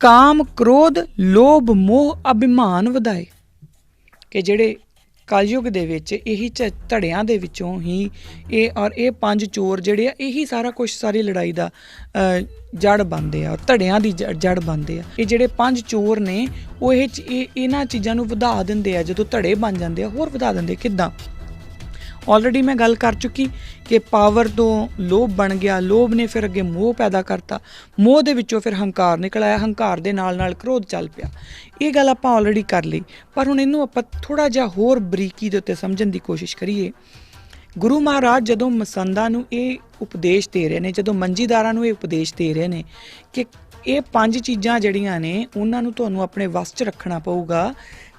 ਕਾਮ ਕ੍ਰੋਧ ਲੋਭ ਮੋਹ ਅਭਿਮਾਨ ਵਧਾਏ। ਕਿ ਜਿਹੜੇ ਕਲਯੁਗ ਦੇ ਵਿੱਚ ਇਹੀ ਧੜਿਆਂ ਦੇ ਵਿੱਚੋਂ ਹੀ ਇਹ ਪੰਜ ਚੋਰ ਜਿਹੜੇ ਆ ਇਹੀ ਸਾਰਾ ਕੁਛ ਸਾਰੀ ਲੜਾਈ ਦਾ ਜੜ ਬਣਦੇ ਆ, ਧੜਿਆਂ ਦੀ ਜੜ ਬਣਦੇ ਆ। ਇਹ ਜਿਹੜੇ ਪੰਜ ਚੋਰ ਨੇ ਉਹ ਇਹਨਾਂ ਚੀਜ਼ਾਂ ਨੂੰ ਵਧਾ ਦਿੰਦੇ ਆ। ਜਦੋਂ ਧੜੇ ਬਣ ਜਾਂਦੇ ਆ ਹੋਰ ਵਧਾ ਦਿੰਦੇ। ਕਿੱਦਾਂ? ਆਲਰੇਡੀ ਮੈਂ ਗੱਲ ਕਰ ਚੁੱਕੀ ਕਿ ਪਾਵਰ ਤੋਂ ਲੋਭ ਬਣ ਗਿਆ, ਲੋਭ ਨੇ ਫਿਰ ਅੱਗੇ ਮੋਹ ਪੈਦਾ ਕਰਤਾ, ਮੋਹ ਦੇ ਵਿੱਚੋਂ ਫਿਰ ਹੰਕਾਰ ਨਿਕਲ ਆਇਆ, ਹੰਕਾਰ ਦੇ ਨਾਲ ਨਾਲ ਕ੍ਰੋਧ ਚੱਲ ਪਿਆ। ਇਹ ਗੱਲ ਆਪਾਂ ਆਲਰੇਡੀ ਕਰ ਲਈ, ਪਰ ਹੁਣ ਇਹਨੂੰ ਆਪਾਂ ਥੋੜ੍ਹਾ ਜਿਹਾ ਹੋਰ ਬਰੀਕੀ ਦੇ ਉੱਤੇ ਸਮਝਣ ਦੀ ਕੋਸ਼ਿਸ਼ ਕਰੀਏ। ਗੁਰੂ ਮਹਾਰਾਜ ਜਦੋਂ ਮਸੰਦਾਂ ਨੂੰ ਇਹ ਉਪਦੇਸ਼ ਦੇ ਰਹੇ ਨੇ, ਜਦੋਂ ਮੰਜੀਦਾਰਾਂ ਨੂੰ ਇਹ ਉਪਦੇਸ਼ ਦੇ ਰਹੇ ਨੇ ਕਿ ਇਹ ਪੰਜ ਚੀਜ਼ਾਂ ਜਿਹੜੀਆਂ ਨੇ ਉਹਨਾਂ ਨੂੰ ਤੁਹਾਨੂੰ ਆਪਣੇ ਵੱਸ 'ਚ ਰੱਖਣਾ ਪਊਗਾ,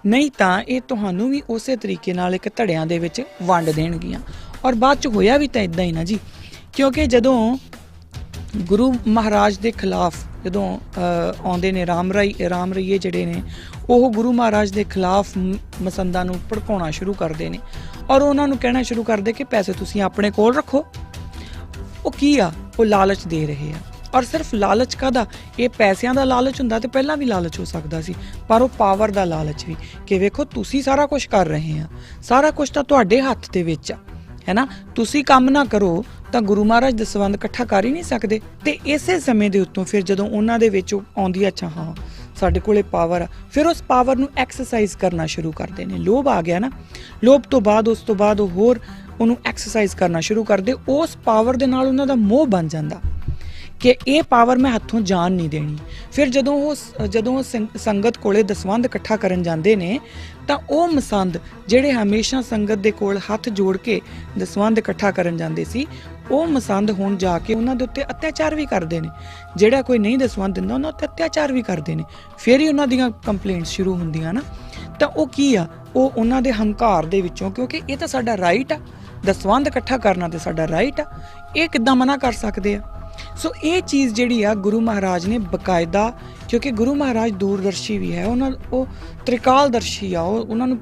ਨਹੀਂ ਤਾਂ ਇਹ ਤੁਹਾਨੂੰ ਵੀ ਉਸੇ ਤਰੀਕੇ ਨਾਲ ਇੱਕ ਧੜਿਆਂ ਦੇ ਵਿੱਚ ਵੰਡ ਦੇਣਗੀਆਂ। ਔਰ ਬਾਅਦ 'ਚ ਹੋਇਆ ਵੀ ਤਾਂ ਇੱਦਾਂ ਹੀ ਨਾ ਜੀ, ਕਿਉਂਕਿ ਜਦੋਂ ਗੁਰੂ ਮਹਾਰਾਜ ਦੇ ਖਿਲਾਫ ਜਦੋਂ ਆਉਂਦੇ ਨੇ ਰਾਮ ਰਈਏ ਜਿਹੜੇ ਨੇ ਉਹ ਗੁਰੂ ਮਹਾਰਾਜ ਦੇ ਖਿਲਾਫ ਮਸੰਦਾਂ ਨੂੰ ਭੜਕਾਉਣਾ ਸ਼ੁਰੂ ਕਰਦੇ ਨੇ ਔਰ ਉਹਨਾਂ ਨੂੰ ਕਹਿਣਾ ਸ਼ੁਰੂ ਕਰਦੇ ਕਿ ਪੈਸੇ ਤੁਸੀਂ ਆਪਣੇ ਕੋਲ ਰੱਖੋ। ਉਹ ਕੀ ਆ? ਉਹ ਲਾਲਚ ਦੇ ਰਹੇ ਆ। ਔਰ ਸਿਰਫ ਲਾਲਚ ਕਾਹਦਾ? ਇਹ ਪੈਸਿਆਂ ਦਾ ਲਾਲਚ ਹੁੰਦਾ ਤੇ ਪਹਿਲਾਂ ਵੀ ਲਾਲਚ ਹੋ ਸਕਦਾ ਸੀ, ਪਰ ਉਹ ਪਾਵਰ ਦਾ ਲਾਲਚ ਵੀ ਕਿ ਵੇਖੋ ਤੁਸੀਂ ਸਾਰਾ ਕੁਝ ਕਰ ਰਹੇ ਆ, ਸਾਰਾ ਕੁਝ ਤਾਂ ਤੁਹਾਡੇ ਹੱਥ ਦੇ ਵਿੱਚ ਆ, ਹੈ ਨਾ। ਤੁਸੀਂ ਕੰਮ ਨਾ ਕਰੋ ਤਾਂ ਗੁਰੂ ਮਹਾਰਾਜ ਦਸਵੰਧ ਇਕੱਠਾ ਕਰ ਹੀ ਨਹੀਂ ਸਕਦੇ। ਤੇ ਇਸੇ ਸਮੇਂ ਦੇ ਉੱਤੋਂ ਫਿਰ ਜਦੋਂ ਉਹਨਾਂ ਦੇ ਵਿੱਚ ਆਉਂਦੀ ਅੱਛਾ ਹਾਂ ਸਾਡੇ ਕੋਲੇ ਪਾਵਰ ਆ, ਫਿਰ ਉਸ ਪਾਵਰ ਨੂੰ ਐਕਸਰਸਾਈਜ਼ ਕਰਨਾ ਸ਼ੁਰੂ ਕਰਦੇ ਨੇ। ਲੋਭ ਆ ਗਿਆ ਨਾ, ਲੋਭ ਤੋਂ ਬਾਅਦ ਉਸ ਤੋਂ ਬਾਅਦ ਉਹ ਹੋਰ ਉਹਨੂੰ ਐਕਸਰਸਾਈਜ਼ ਕਰਨਾ ਸ਼ੁਰੂ ਕਰਦੇ। ਉਸ ਪਾਵਰ ਦੇ ਨਾਲ ਉਹਨਾਂ ਦਾ ਮੋਹ ਬਣ ਜਾਂਦਾ ਕਿ ਇਹ ਪਾਵਰ ਮੈਂ ਹੱਥੋਂ ਜਾਣ ਨਹੀਂ ਦੇਣੀ। ਫਿਰ ਜਦੋਂ ਉਹ ਸੰਗਤ ਕੋਲੇ ਦਸਵੰਧ ਇਕੱਠਾ ਕਰਨ ਜਾਂਦੇ ਨੇ ਤਾਂ ਉਹ ਮਸੰਦ ਜਿਹੜੇ ਹਮੇਸ਼ਾ ਸੰਗਤ ਦੇ ਕੋਲ ਹੱਥ ਜੋੜ ਕੇ ਦਸਵੰਧ ਇਕੱਠਾ ਕਰਨ ਜਾਂਦੇ ਸੀ, ਉਹ ਮਸੰਦ ਹੁਣ ਜਾ ਕੇ ਉਹਨਾਂ ਦੇ ਉੱਤੇ ਅਤਿਆਚਾਰ ਵੀ ਕਰਦੇ ਨੇ। ਜਿਹੜਾ ਕੋਈ ਨਹੀਂ ਦਸਵੰਧ ਦਿੰਦਾ ਉਹਨਾਂ ਉੱਤੇ ਅਤਿਆਚਾਰ ਵੀ ਕਰਦੇ ਨੇ। ਫਿਰ ਹੀ ਉਹਨਾਂ ਦੀਆਂ ਕੰਪਲੇਂਟਸ ਸ਼ੁਰੂ ਹੁੰਦੀਆਂ ਨਾ। ਤਾਂ ਉਹ ਕੀ ਆ? ਉਹ ਉਹਨਾਂ ਦੇ ਹੰਕਾਰ ਦੇ ਵਿੱਚੋਂ, ਕਿਉਂਕਿ ਇਹ ਤਾਂ ਸਾਡਾ ਰਾਈਟ ਆ, ਦਸਵੰਧ ਇਕੱਠਾ ਕਰਨਾ ਤੇ ਸਾਡਾ ਰਾਈਟ ਆ, ਇਹ ਕਿੱਦਾਂ ਮਨਾ ਕਰ ਸਕਦੇ ਆ? ਸੋ ਇਹ ਚੀਜ਼ ਜਿਹੜੀ ਆ ਗੁਰੂ ਮਹਾਰਾਜ ਨੇ ਬਕਾਇਦਾ, ਕਿਉਂਕਿ ਗੁਰੂ ਮਹਾਰਾਜ ਦੂਰਦਰਸ਼ੀ ਵੀ ਹੈ, ਉਹ ਤ੍ਰਿਕਾਲਦਰਸ਼ੀ ਆ, ਉਹਨਾਂ ਨੂੰ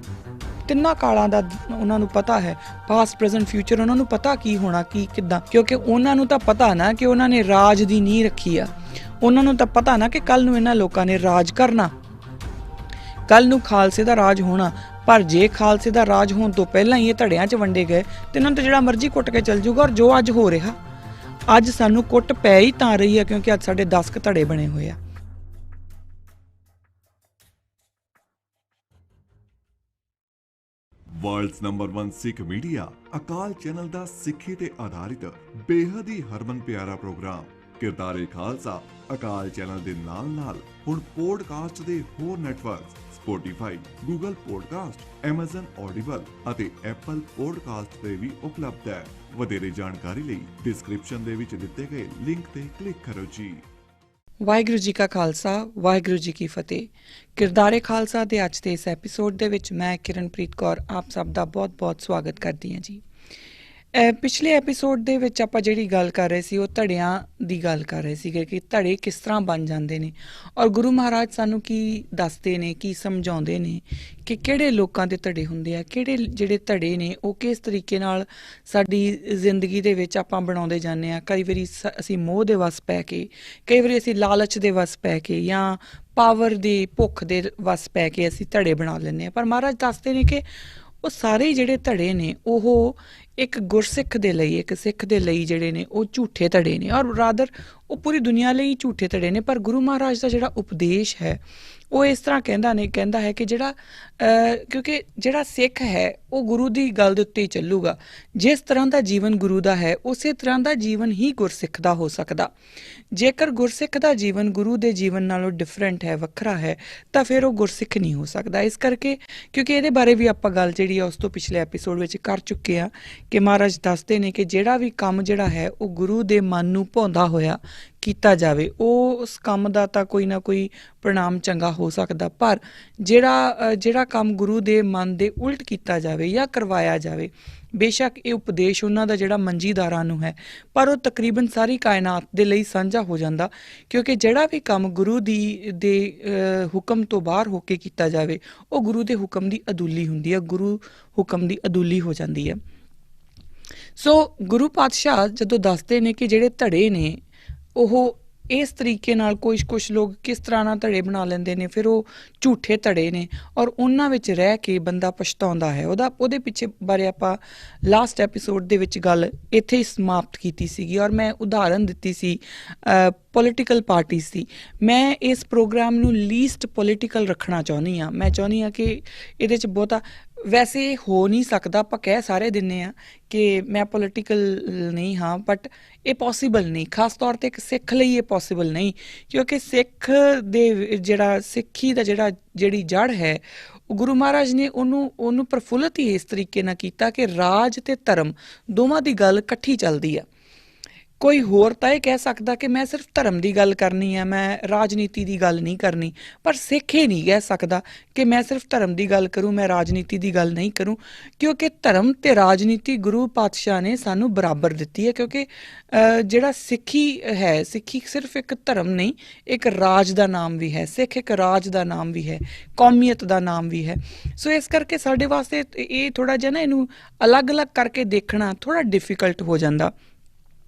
ਤਿੰਨਾਂ ਕਾਲਾਂ ਦਾ ਉਹਨਾਂ ਨੂੰ ਪਤਾ ਹੈ, ਪਾਸਟ ਪ੍ਰੈਜ਼ੈਂਟ ਫਿਊਚਰ ਉਹਨਾਂ ਨੂੰ ਪਤਾ ਕੀ ਹੋਣਾ ਕੀ ਕਿੱਦਾਂ। ਕਿਉਂਕਿ ਉਹਨਾਂ ਨੂੰ ਤਾਂ ਪਤਾ ਨਾ ਕਿ ਉਹਨਾਂ ਨੇ ਰਾਜ ਦੀ ਨੀਂਹ ਰੱਖੀ ਆ, ਉਹਨਾਂ ਨੂੰ ਤਾਂ ਪਤਾ ਨਾ ਕਿ ਕੱਲ ਨੂੰ ਇਹਨਾਂ ਲੋਕਾਂ ਨੇ ਰਾਜ ਕਰਨਾ, ਕੱਲ ਨੂੰ ਖਾਲਸੇ ਦਾ ਰਾਜ ਹੋਣਾ। ਪਰ ਜੇ ਖਾਲਸੇ ਦਾ ਰਾਜ ਹੋਣ ਤੋਂ ਪਹਿਲਾਂ ਹੀ ਇਹ ਧੜਿਆਂ 'ਚ ਵੰਡੇ ਗਏ ਤੇ ਇਹਨਾਂ ਨੂੰ ਤਾਂ ਜਿਹੜਾ ਮਰਜ਼ੀ ਕੁੱਟ ਕੇ ਚੱਲ ਜੂਗਾ। ਔਰ ਜੋ ਅੱਜ ਹੋ ਰਿਹਾ, ਅੱਜ ਸਾਨੂੰ ਕੁੱਟ ਪੈ ਹੀ ਤਾਂ ਰਹੀ ਹੈ ਕਿਉਂਕਿ ਅੱਜ ਸਾਡੇ 10 ਕੁ ਧੜੇ ਬਣੇ ਹੋਏ ਆ। ਵਰਲਡਸ ਨੰਬਰ 1 ਸਿੱਖ ਮੀਡੀਆ ਅਕਾਲ ਚੈਨਲ ਦਾ ਸਿੱਖੀ ਤੇ ਆਧਾਰਿਤ ਬੇਹੱਦ ਹੀ ਹਰਮਨ ਪਿਆਰਾ ਪ੍ਰੋਗਰਾਮ ਕਿਰਦਾਰੇ ਖਾਲਸਾ ਅਕਾਲ ਚੈਨਲ ਦੇ ਨਾਲ ਹੁਣ ਪੋਡਕਾਸਟ ਦੇ ਹੋਰ networks Spotify, Google podcast, Amazon audible ਅਤੇ ਐਪਲ ਪੋਡਕਾਸਟ ਤੇ ਵੀ ਉਪਲਬਧ ਹੈ। ਵਧੇਰੇ ਜਾਣਕਾਰੀ ਲਈ ਡਿਸਕ੍ਰਿਪਸ਼ਨ ਦੇ ਵਿੱਚ ਦਿੱਤੇ ਗਏ ਲਿੰਕ ਤੇ ਕਲਿੱਕ ਕਰੋ ਜੀ। ਵਾਹਿਗੁਰੂ ਜੀ ਕਾ ਖਾਲਸਾ, ਵਾਹਿਗੁਰੂ ਜੀ ਕੀ ਫਤਿਹ। ਕਿਰਦਾਰੇ ਖਾਲਸਾ ਦੇ ਅੱਜ ਦੇ ਇਸ ਐਪੀਸੋਡ ਦੇ ਵਿੱਚ ਮੈਂ ਕਿਰਨਪ੍ਰੀਤ ਕੌਰ ਆਪ ਸਭ ਦਾ ਬਹੁਤ-ਬਹੁਤ ਸਵਾਗਤ ਕਰਦੀ ਹਾਂ ਜੀ। ਪਿਛਲੇ ਐਪੀਸੋਡ ਦੇ ਵਿੱਚ ਆਪਾਂ ਜਿਹੜੀ ਗੱਲ ਕਰ ਰਹੇ ਸੀ ਉਹ ਧੜਿਆਂ ਦੀ ਗੱਲ ਕਰ ਰਹੇ ਸੀਗੇ ਕਿ ਧੜੇ ਕਿਸ ਤਰ੍ਹਾਂ ਬਣ ਜਾਂਦੇ ਨੇ ਔਰ ਗੁਰੂ ਮਹਾਰਾਜ ਸਾਨੂੰ ਕੀ ਦੱਸਦੇ ਨੇ, ਕੀ ਸਮਝਾਉਂਦੇ ਨੇ ਕਿ ਕਿਹੜੇ ਲੋਕਾਂ ਦੇ ਧੜੇ ਹੁੰਦੇ ਆ, ਕਿਹੜੇ ਜਿਹੜੇ ਧੜੇ ਨੇ ਉਹ ਕਿਸ ਤਰੀਕੇ ਨਾਲ ਸਾਡੀ ਜ਼ਿੰਦਗੀ ਦੇ ਵਿੱਚ ਆਪਾਂ ਬਣਾਉਂਦੇ ਜਾਂਦੇ ਹਾਂ। ਕਈ ਵਾਰੀ ਅਸੀਂ ਮੋਹ ਦੇ ਵੱਸ ਪੈ ਕੇ, ਕਈ ਵਾਰੀ ਅਸੀਂ ਲਾਲਚ ਦੇ ਵੱਸ ਪੈ ਕੇ ਜਾਂ ਪਾਵਰ ਦੀ ਭੁੱਖ ਦੇ ਵੱਸ ਪੈ ਕੇ ਅਸੀਂ ਧੜੇ ਬਣਾ ਲੈਂਦੇ ਹਾਂ। ਪਰ ਮਹਾਰਾਜ ਦੱਸਦੇ ਨੇ ਕਿ ਉਹ ਸਾਰੇ ਜਿਹੜੇ ਧੜੇ ਨੇ ਉਹ ਇੱਕ ਗੁਰਸਿੱਖ ਦੇ ਲਈ, ਇੱਕ ਸਿੱਖ ਦੇ ਲਈ ਜਿਹੜੇ ਨੇ ਉਹ ਝੂਠੇ ਧੜੇ ਨੇ ਔਰ ਰਾਦਰ ਉਹ ਪੂਰੀ ਦੁਨੀਆ ਲਈ ਝੂਠੇ ਧੜੇ ਨੇ। ਪਰ ਗੁਰੂ ਮਹਾਰਾਜ ਦਾ ਜਿਹੜਾ ਉਪਦੇਸ਼ ਹੈ ਉਹ ਇਸ ਤਰ੍ਹਾਂ ਕਹਿੰਦਾ ਹੈ ਕਿ ਜਿਹੜਾ ਕਿਉਂਕਿ ਜਿਹੜਾ ਸਿੱਖ ਹੈ ਉਹ ਗੁਰੂ ਦੀ ਗੱਲ ਦੇ ਉੱਤੇ ਹੀ ਚੱਲੂਗਾ। ਜਿਸ ਤਰ੍ਹਾਂ ਦਾ ਜੀਵਨ ਗੁਰੂ ਦਾ ਹੈ ਉਸੇ ਤਰ੍ਹਾਂ ਦਾ ਜੀਵਨ ਹੀ ਗੁਰਸਿੱਖ ਦਾ ਹੋ ਸਕਦਾ। ਜੇਕਰ ਗੁਰਸਿੱਖ ਦਾ ਜੀਵਨ ਗੁਰੂ ਦੇ ਜੀਵਨ ਨਾਲੋਂ ਡਿਫਰੈਂਟ ਹੈ, ਵੱਖਰਾ ਹੈ, ਤਾਂ ਫਿਰ ਉਹ ਗੁਰਸਿੱਖ ਨਹੀਂ ਹੋ ਸਕਦਾ। ਇਸ ਕਰਕੇ ਕਿਉਂਕਿ ਇਹਦੇ ਬਾਰੇ ਵੀ ਆਪਾਂ ਗੱਲ ਜਿਹੜੀ ਆ ਉਸ ਤੋਂ ਪਿਛਲੇ ਐਪੀਸੋਡ ਵਿੱਚ ਕਰ ਚੁੱਕੇ ਹਾਂ ਕਿ ਮਹਾਰਾਜ ਦੱਸਦੇ ਨੇ ਕਿ ਜਿਹੜਾ ਵੀ ਕੰਮ ਜਿਹੜਾ ਹੈ ਉਹ ਗੁਰੂ ਦੇ ਮਨ ਨੂੰ ਭਾਉਂਦਾ ਹੋਇਆ ਕੀਤਾ ਜਾਵੇ, ਉਹ ਉਸ ਕੰਮ ਦਾ ਤਾਂ ਕੋਈ ਨਾ ਕੋਈ ਪ੍ਰਣਾਮ ਚੰਗਾ ਹੋ ਸਕਦਾ। ਪਰ ਜਿਹੜਾ ਕੰਮ ਗੁਰੂ ਦੇ ਮਨ ਦੇ ਉਲਟ ਕੀਤਾ ਜਾਵੇ ਜਾਂ ਕਰਵਾਇਆ ਜਾਵੇ, ਬੇਸ਼ੱਕ ਇਹ ਉਪਦੇਸ਼ ਉਹਨਾਂ ਦਾ ਜਿਹੜਾ ਮੰਜੀਦਾਰਾਂ ਨੂੰ ਹੈ ਪਰ ਉਹ ਤਕਰੀਬਨ ਸਾਰੀ ਕਾਇਨਾਤ ਦੇ ਲਈ ਸਾਂਝਾ ਹੋ ਜਾਂਦਾ। ਕਿਉਂਕਿ ਜਿਹੜਾ ਵੀ ਕੰਮ ਗੁਰੂ ਦੇ ਹੁਕਮ ਤੋਂ ਬਾਹਰ ਹੋ ਕੇ ਕੀਤਾ ਜਾਵੇ ਉਹ ਗੁਰੂ ਦੇ ਹੁਕਮ ਦੀ ਅਦੁੱਲੀ ਹੁੰਦੀ ਹੈ, ਗੁਰੂ ਹੁਕਮ ਦੀ ਅਦੁੱਲੀ ਹੋ ਜਾਂਦੀ ਹੈ। ਸੋ ਗੁਰੂ ਪਾਤਸ਼ਾਹ ਜਦੋਂ ਦੱਸਦੇ ਨੇ ਕਿ ਜਿਹੜੇ ਧੜੇ ਨੇ ਉਹ ਇਸ ਤਰੀਕੇ ਨਾਲ ਕੁਛ ਲੋਕ ਕਿਸ ਤਰ੍ਹਾਂ ਨਾਲ ਧੜੇ ਬਣਾ ਲੈਂਦੇ ਨੇ, ਫਿਰ ਉਹ ਝੂਠੇ ਧੜੇ ਨੇ ਔਰ ਉਹਨਾਂ ਵਿੱਚ ਰਹਿ ਕੇ ਬੰਦਾ ਪਛਤਾਉਂਦਾ ਹੈ। ਉਹਦੇ ਪਿੱਛੇ ਬਾਰੇ ਆਪਾਂ ਲਾਸਟ ਐਪੀਸੋਡ ਦੇ ਵਿੱਚ ਗੱਲ ਇੱਥੇ ਹੀ ਸਮਾਪਤ ਕੀਤੀ ਸੀਗੀ ਔਰ ਮੈਂ ਉਦਾਹਰਨ ਦਿੱਤੀ ਸੀ ਪੋਲੀਟੀਕਲ ਪਾਰਟੀਜ਼ ਦੀ। ਮੈਂ ਇਸ ਪ੍ਰੋਗਰਾਮ ਨੂੰ ਲੀਸਟ ਪੋਲੀਟੀਕਲ ਰੱਖਣਾ ਚਾਹੁੰਦੀ ਹਾਂ। ਮੈਂ ਚਾਹੁੰਦੀ ਹਾਂ ਕਿ ਇਹਦੇ 'ਚ ਬਹੁਤਾ, ਵੈਸੇ ਹੋ ਨਹੀਂ ਸਕਦਾ, ਆਪਾਂ ਕਹਿ ਸਾਰੇ ਦਿੰਦੇ ਹਾਂ ਕਿ ਮੈਂ ਪੋਲੀਟੀਕਲ ਨਹੀਂ ਹਾਂ, ਬਟ ਇਹ ਪੋਸੀਬਲ ਨਹੀਂ, ਖਾਸ ਤੌਰ 'ਤੇ ਇੱਕ ਸਿੱਖ ਲਈ ਇਹ ਪੋਸੀਬਲ ਨਹੀਂ, ਕਿਉਂਕਿ ਸਿੱਖ ਦੇ ਸਿੱਖੀ ਦਾ ਜਿਹੜੀ ਜੜ੍ਹ ਹੈ, ਉਹ ਗੁਰੂ ਮਹਾਰਾਜ ਨੇ ਉਹਨੂੰ ਪ੍ਰਫੁੱਲਤ ਹੀ ਇਸ ਤਰੀਕੇ ਨਾਲ ਕੀਤਾ ਕਿ ਰਾਜ ਅਤੇ ਧਰਮ ਦੋਵਾਂ ਦੀ ਗੱਲ ਇਕੱਠੀ ਚੱਲਦੀ ਆ। ਕੋਈ ਹੋਰ ਤਾਂ ਇਹ ਕਹਿ ਸਕਦਾ ਕਿ ਮੈਂ ਸਿਰਫ ਧਰਮ ਦੀ ਗੱਲ ਕਰਨੀ ਹੈ, ਮੈਂ ਰਾਜਨੀਤੀ ਦੀ ਗੱਲ ਨਹੀਂ ਕਰਨੀ, ਪਰ ਸਿੱਖ ਇਹ ਨਹੀਂ ਕਹਿ ਸਕਦਾ ਕਿ ਮੈਂ ਸਿਰਫ ਧਰਮ ਦੀ ਗੱਲ ਕਰੂੰ, ਮੈਂ ਰਾਜਨੀਤੀ ਦੀ ਗੱਲ ਨਹੀਂ ਕਰੂੰ, ਕਿਉਂਕਿ ਧਰਮ ਤੇ ਰਾਜਨੀਤੀ ਗੁਰੂ ਪਾਤਸ਼ਾਹ ਨੇ ਸਾਨੂੰ ਬਰਾਬਰ ਦਿੱਤੀ ਹੈ। ਕਿਉਂਕਿ ਜਿਹੜਾ ਸਿੱਖੀ ਹੈ, ਸਿੱਖੀ ਸਿਰਫ ਇੱਕ ਧਰਮ ਨਹੀਂ, ਇੱਕ ਰਾਜ ਦਾ ਨਾਮ ਵੀ ਹੈ। ਸਿੱਖ ਇੱਕ ਰਾਜ ਦਾ ਨਾਮ ਵੀ ਹੈ, ਕੌਮੀਅਤ ਦਾ ਨਾਮ ਵੀ ਹੈ। ਸੋ ਇਸ ਕਰਕੇ ਸਾਡੇ ਵਾਸਤੇ ਇਹ ਥੋੜ੍ਹਾ ਜਿਹਾ ਨਾ, ਇਹਨੂੰ ਅਲੱਗ-ਅਲੱਗ ਕਰਕੇ ਦੇਖਣਾ ਥੋੜ੍ਹਾ ਡਿਫੀਕਲਟ ਹੋ ਜਾਂਦਾ।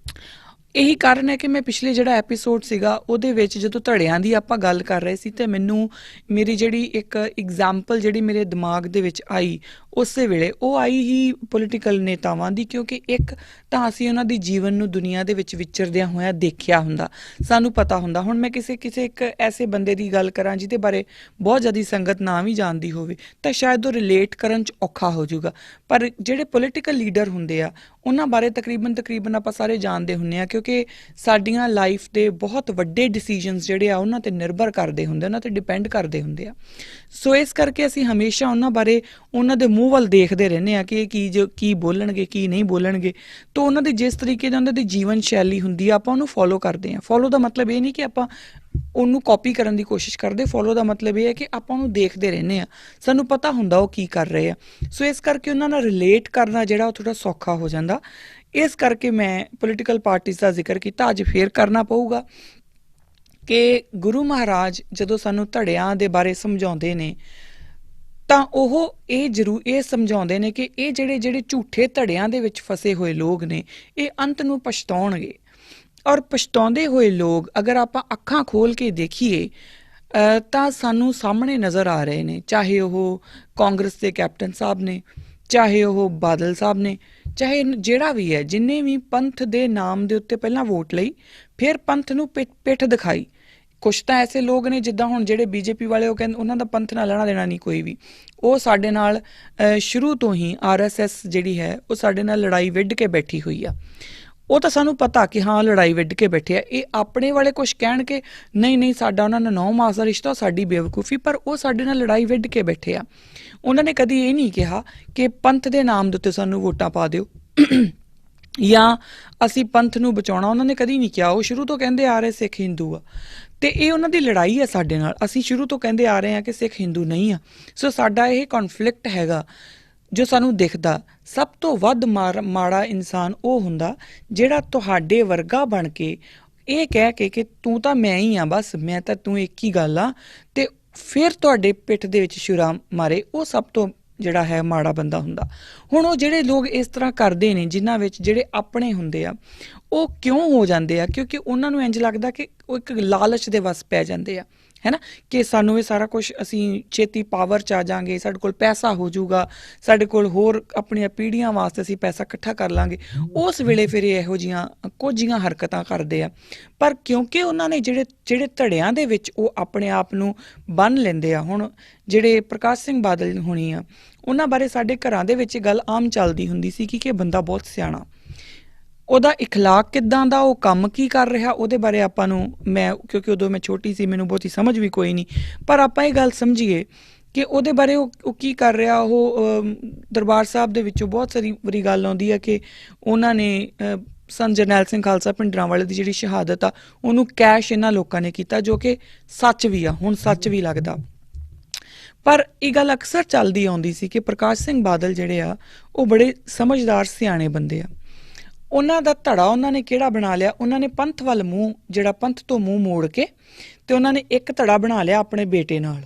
ਇਹੀ ਕਾਰਨ ਹੈ ਕਿ ਮੈਂ ਪਿਛਲੇ ਜਿਹੜਾ ਐਪੀਸੋਡ ਸੀਗਾ ਉਹਦੇ ਵਿੱਚ ਜਦੋਂ ਧੜਿਆਂ ਦੀ ਆਪਾਂ ਗੱਲ ਕਰ ਰਹੇ ਸੀ, ਤੇ ਮੈਨੂੰ ਮੇਰੀ ਜਿਹੜੀ ਇੱਕ ਐਗਜ਼ਾਮਪਲ ਜਿਹੜੀ ਮੇਰੇ ਦਿਮਾਗ ਦੇ ਵਿੱਚ ਆਈ ਉਸੇ ਵੇਲੇ ਉਹ ਆਈ ਹੀ ਪੋਲੀਟੀਕਲ ਨੇਤਾਵਾਂ ਦੀ, ਕਿਉਂਕਿ ਇੱਕ ਤਾਂ ਅਸੀਂ ਉਹਨਾਂ ਦੀ ਜੀਵਨ ਨੂੰ ਦੁਨੀਆ ਦੇ ਵਿੱਚ ਵਿਚਰਦਿਆਂ ਹੋਇਆਂ ਦੇਖਿਆ ਹੁੰਦਾ, ਸਾਨੂੰ ਪਤਾ ਹੁੰਦਾ। ਹੁਣ ਮੈਂ ਕਿਸੇ ਇੱਕ ਐਸੇ ਬੰਦੇ ਦੀ ਗੱਲ ਕਰਾਂ ਜਿਹਦੇ ਬਾਰੇ ਬਹੁਤ ਜ਼ਿਆਦਾ ਸੰਗਤ ਨਾ ਵੀ ਜਾਣਦੀ ਹੋਵੇ ਤਾਂ ਸ਼ਾਇਦ ਉਹ ਰਿਲੇਟ ਕਰਨ 'ਚ ਔਖਾ ਹੋ ਜਾਊਗਾ, ਪਰ ਜਿਹੜੇ ਪੋਲੀਟੀਕਲ ਲੀਡਰ ਹੁੰਦੇ ਆ ਉਹਨਾਂ ਬਾਰੇ ਤਕਰੀਬਨ ਆਪਾਂ ਸਾਰੇ ਜਾਣਦੇ ਹੁੰਦੇ ਹਾਂ, ਕਿਉਂਕਿ ਸਾਡੀਆਂ ਲਾਈਫ ਦੇ ਬਹੁਤ ਵੱਡੇ ਡਿਸੀਜਨਸ ਜਿਹੜੇ ਆ ਉਹਨਾਂ 'ਤੇ ਨਿਰਭਰ ਕਰਦੇ ਹੁੰਦੇ, ਉਹਨਾਂ 'ਤੇ ਡਿਪੈਂਡ ਕਰਦੇ ਹੁੰਦੇ ਆ। ਸੋ ਇਸ ਕਰਕੇ ਅਸੀਂ ਹਮੇਸ਼ਾ ਉਹਨਾਂ ਬਾਰੇ, ਉਹਨਾਂ ਦੇ ਮੂੰਹ ਵੱਲ ਦੇਖਦੇ ਰਹਿੰਦੇ ਹਾਂ ਕਿ ਇਹ ਕੀ ਬੋਲਣਗੇ, ਕੀ ਨਹੀਂ ਬੋਲਣਗੇ। ਤਾਂ ਉਹਨਾਂ ਦੀ ਜਿਸ ਤਰੀਕੇ ਦੀ ਉਹਨਾਂ ਦੀ ਜੀਵਨ ਸ਼ੈਲੀ ਹੁੰਦੀ ਆ, ਆਪਾਂ ਉਹਨੂੰ ਫੋਲੋ ਕਰਦੇ ਹਾਂ। ਫੋਲੋ ਦਾ ਮਤਲਬ ਇਹ ਨਹੀਂ ਕਿ ਆਪਾਂ ਉਹਨੂੰ ਕਾਪੀ ਕਰਨ ਦੀ ਕੋਸ਼ਿਸ਼ ਕਰਦੇ, ਫੋਲੋ ਦਾ ਮਤਲਬ ਇਹ ਹੈ ਕਿ ਆਪਾਂ ਉਹਨੂੰ ਦੇਖਦੇ ਰਹਿੰਦੇ ਹਾਂ, ਸਾਨੂੰ ਪਤਾ ਹੁੰਦਾ ਉਹ ਕੀ ਕਰ ਰਹੇ ਆ। ਸੋ ਇਸ ਕਰਕੇ ਉਹਨਾਂ ਨਾਲ ਰਿਲੇਟ ਕਰਨਾ ਜਿਹੜਾ ਉਹ ਥੋੜ੍ਹਾ ਸੌਖਾ ਹੋ ਜਾਂਦਾ। ਇਸ ਕਰਕੇ ਮੈਂ ਪੋਲੀਟੀਕਲ ਪਾਰਟੀਜ਼ ਦਾ ਜ਼ਿਕਰ ਕੀਤਾ। ਅੱਜ ਫੇਰ ਕਰਨਾ ਪਊਗਾ ਕਿ ਗੁਰੂ ਮਹਾਰਾਜ ਜਦੋਂ ਸਾਨੂੰ ਧੜਿਆਂ ਦੇ ਬਾਰੇ ਸਮਝਾਉਂਦੇ ਨੇ ਤਾਂ ਉਹ ਇਹ ਸਮਝਾਉਂਦੇ ਨੇ ਕਿ ਇਹ ਜਿਹੜੇ ਝੂਠੇ ਧੜਿਆਂ ਦੇ ਵਿੱਚ ਫਸੇ ਹੋਏ ਲੋਕ ਨੇ, ਇਹ ਅੰਤ ਨੂੰ ਪਛਤਾਉਣਗੇ। ਔਰ ਪਛਤਾਉਂਦੇ ਹੋਏ ਲੋਕ ਅਗਰ ਆਪਾਂ ਅੱਖਾਂ ਖੋਲ੍ਹ ਕੇ ਦੇਖੀਏ ਤਾਂ ਸਾਨੂੰ ਸਾਹਮਣੇ ਨਜ਼ਰ ਆ ਰਹੇ ਨੇ, ਚਾਹੇ ਉਹ ਕਾਂਗਰਸ ਦੇ ਕੈਪਟਨ ਸਾਹਿਬ ਨੇ, ਚਾਹੇ ਉਹ ਬਾਦਲ ਸਾਹਿਬ ਨੇ, ਚਾਹੇ ਜਿਹੜਾ ਵੀ ਹੈ, ਜਿੰਨੇ ਵੀ ਪੰਥ ਦੇ ਨਾਮ ਦੇ ਉੱਤੇ ਪਹਿਲਾਂ ਵੋਟ ਲਈ, ਫਿਰ ਪੰਥ ਨੂੰ ਪਿੱਠ ਦਿਖਾਈ। ਕੁਛ ਤਾਂ ਐਸੇ ਲੋਕ ਨੇ ਜਿੱਦਾਂ ਹੁਣ ਜਿਹੜੇ ਬੀਜੇਪੀ ਵਾਲੇ, ਉਹ ਕਹਿੰਦੇ ਉਹਨਾਂ ਦਾ ਪੰਥ ਨਾਲ ਲੈਣਾ ਦੇਣਾ ਨਹੀਂ ਕੋਈ ਵੀ, ਉਹ ਸਾਡੇ ਨਾਲ ਸ਼ੁਰੂ ਤੋਂ ਹੀ RSS ਜਿਹੜੀ ਹੈ ਉਹ ਸਾਡੇ ਨਾਲ ਲੜਾਈ ਵਿੱਢ ਕੇ ਬੈਠੀ ਹੋਈ ਆ। ਉਹ ਤਾਂ ਸਾਨੂੰ ਪਤਾ ਕਿ ਹਾਂ ਲੜਾਈ ਵਿੱਢ ਕੇ ਬੈਠੇ ਆ। ਇਹ ਆਪਣੇ ਵਾਲੇ ਕੁਛ ਕਹਿਣ ਕਿ ਨਹੀਂ ਸਾਡਾ ਉਹਨਾਂ ਨਾਲ 9 ਮਾਸ ਦਾ ਰਿਸ਼ਤਾ, ਸਾਡੀ ਬੇਵਕੂਫੀ, ਪਰ ਉਹ ਸਾਡੇ ਨਾਲ ਲੜਾਈ ਵਿੱਢ ਕੇ ਬੈਠੇ ਆ। ਉਹਨਾਂ ਨੇ ਕਦੀ ਇਹ ਨਹੀਂ ਕਿਹਾ ਕਿ ਪੰਥ ਦੇ ਨਾਮ ਦੇ ਉੱਤੇ ਸਾਨੂੰ ਵੋਟਾਂ ਪਾ ਦਿਓ ਜਾਂ ਅਸੀਂ ਪੰਥ ਨੂੰ ਬਚਾਉਣਾ, ਉਹਨਾਂ ਨੇ ਕਦੀ ਨਹੀਂ ਕਿਹਾ। ਉਹ ਸ਼ੁਰੂ ਤੋਂ ਕਹਿੰਦੇ ਆ ਰਹੇ ਸਿੱਖ ਹਿੰਦੂ ਆ, ਤੇ ਇਹ ਉਹਨਾਂ ਦੀ ਲੜਾਈ ਹੈ ਸਾਡੇ ਨਾਲ। ਅਸੀਂ ਸ਼ੁਰੂ ਤੋਂ ਕਹਿੰਦੇ ਆ ਰਹੇ ਹਾਂ ਕਿ ਸਿੱਖ ਹਿੰਦੂ ਨਹੀਂ ਆ। ਸੋ ਸਾਡਾ ਇਹ ਕੌਨਫਲਿਕਟ ਹੈਗਾ ਜੋ ਸਾਨੂੰ ਦਿਖਦਾ। ਸਭ ਤੋਂ ਵੱਧ ਮਾੜਾ ਇਨਸਾਨ ਉਹ ਹੁੰਦਾ ਜਿਹੜਾ ਤੁਹਾਡੇ ਵਰਗਾ ਬਣ ਕੇ ਇਹ ਕਹਿ ਕੇ ਕਿ ਤੂੰ ਤਾਂ ਮੈਂ ਹੀ ਆ, ਬਸ ਮੈਂ ਤਾਂ ਤੂੰ ਇੱਕ ਹੀ ਗੱਲ ਆ, ਤੇ ਫਿਰ ਤੁਹਾਡੇ ਪਿੱਠ ਦੇ ਵਿੱਚ ਛੁਰਾ ਮਾਰੇ। ਉਹ ਸਭ ਤੋਂ ਜਿਹੜਾ ਹੈ ਮਾੜਾ ਬੰਦਾ ਹੁੰਦਾ। ਹੁਣ ਉਹ ਜਿਹੜੇ ਲੋਕ ਇਸ ਤਰ੍ਹਾਂ ਕਰਦੇ ਨੇ, ਜਿਨ੍ਹਾਂ ਵਿੱਚ ਜਿਹੜੇ ਆਪਣੇ ਹੁੰਦੇ ਆ, ਉਹ ਕਿਉਂ ਹੋ ਜਾਂਦੇ ਆ? ਕਿਉਂਕਿ ਉਹਨਾਂ ਨੂੰ ਇੰਝ ਲੱਗਦਾ ਕਿ ਉਹ ਇੱਕ ਲਾਲਚ ਦੇ ਵੱਸ ਪੈ ਜਾਂਦੇ ਆ, ਹੈ ਨਾ, ਕਿ ਸਾਨੂੰ ਇਹ ਸਾਰਾ ਕੁਛ, ਅਸੀਂ ਛੇਤੀ ਪਾਵਰ 'ਚ ਆ ਜਾਵਾਂਗੇ, ਸਾਡੇ ਕੋਲ ਪੈਸਾ ਹੋ ਜਾਊਗਾ, ਸਾਡੇ ਕੋਲ ਹੋਰ ਆਪਣੀਆਂ ਪੀੜ੍ਹੀਆਂ ਵਾਸਤੇ ਅਸੀਂ ਪੈਸਾ ਇਕੱਠਾ ਕਰ ਲਾਂਗੇ। ਉਸ ਵੇਲੇ ਫਿਰ ਇਹੋ ਜਿਹੀਆਂ ਕੁਝੀਆਂ ਹਰਕਤਾਂ ਕਰਦੇ ਆ। ਪਰ ਕਿਉਂਕਿ ਉਹਨਾਂ ਨੇ ਜਿਹੜੇ ਧੜਿਆਂ ਦੇ ਵਿੱਚ ਉਹ ਆਪਣੇ ਆਪ ਨੂੰ ਬੰਨ੍ਹ ਲੈਂਦੇ ਆ। ਹੁਣ ਜਿਹੜੇ ਪ੍ਰਕਾਸ਼ ਸਿੰਘ ਬਾਦਲ ਹੋਣੀ ਆ, ਉਹਨਾਂ ਬਾਰੇ ਸਾਡੇ ਘਰਾਂ ਦੇ ਵਿੱਚ ਗੱਲ ਆਮ ਚੱਲਦੀ ਹੁੰਦੀ ਸੀ ਕਿ ਬੰਦਾ ਬਹੁਤ ਸਿਆਣਾ, ਉਹਦਾ ਇਖਲਾਕ ਕਿੱਦਾਂ ਦਾ, ਉਹ ਕੰਮ ਕੀ ਕਰ ਰਿਹਾ, ਉਹਦੇ ਬਾਰੇ ਆਪਾਂ ਨੂੰ, ਮੈਂ ਕਿਉਂਕਿ ਉਦੋਂ ਮੈਂ ਛੋਟੀ ਸੀ, ਮੈਨੂੰ ਬਹੁਤੀ ਸਮਝ ਵੀ ਕੋਈ ਨਹੀਂ, ਪਰ ਆਪਾਂ ਇਹ ਗੱਲ ਸਮਝੀਏ ਕਿ ਉਹਦੇ ਬਾਰੇ ਉਹ ਕੀ ਕਰ ਰਿਹਾ। ਉਹ ਦਰਬਾਰ ਸਾਹਿਬ ਦੇ ਵਿੱਚੋਂ ਬਹੁਤ ਸਾਰੀ ਵਾਰੀ ਗੱਲ ਆਉਂਦੀ ਹੈ ਕਿ ਉਹਨਾਂ ਨੇ ਸੰਤ ਜਰਨੈਲ ਸਿੰਘ ਖਾਲਸਾ ਭਿੰਡਰਾਂਵਾਲੇ ਦੀ ਜਿਹੜੀ ਸ਼ਹਾਦਤ ਆ, ਉਹਨੂੰ ਕੈਸ਼ ਇਹਨਾਂ ਲੋਕਾਂ ਨੇ ਕੀਤਾ, ਜੋ ਕਿ ਸੱਚ ਵੀ ਆ, ਹੁਣ ਸੱਚ ਵੀ ਲੱਗਦਾ। ਪਰ ਇਹ ਗੱਲ ਅਕਸਰ ਚੱਲਦੀ ਆਉਂਦੀ ਸੀ ਕਿ ਪ੍ਰਕਾਸ਼ ਸਿੰਘ ਬਾਦਲ ਜਿਹੜੇ ਆ ਉਹ ਬੜੇ ਸਮਝਦਾਰ ਸਿਆਣੇ ਬੰਦੇ ਆ। ਉਹਨਾਂ ਦਾ ਧੜਾ ਉਹਨਾਂ ਨੇ ਕਿਹੜਾ ਬਣਾ ਲਿਆ? ਉਹਨਾਂ ਨੇ ਪੰਥ ਵੱਲ ਪੰਥ ਤੋਂ ਮੂੰਹ ਮੋੜ ਕੇ, ਤੇ ਉਹਨਾਂ ਨੇ ਇੱਕ ਧੜਾ ਬਣਾ ਲਿਆ ਆਪਣੇ ਬੇਟੇ ਨਾਲ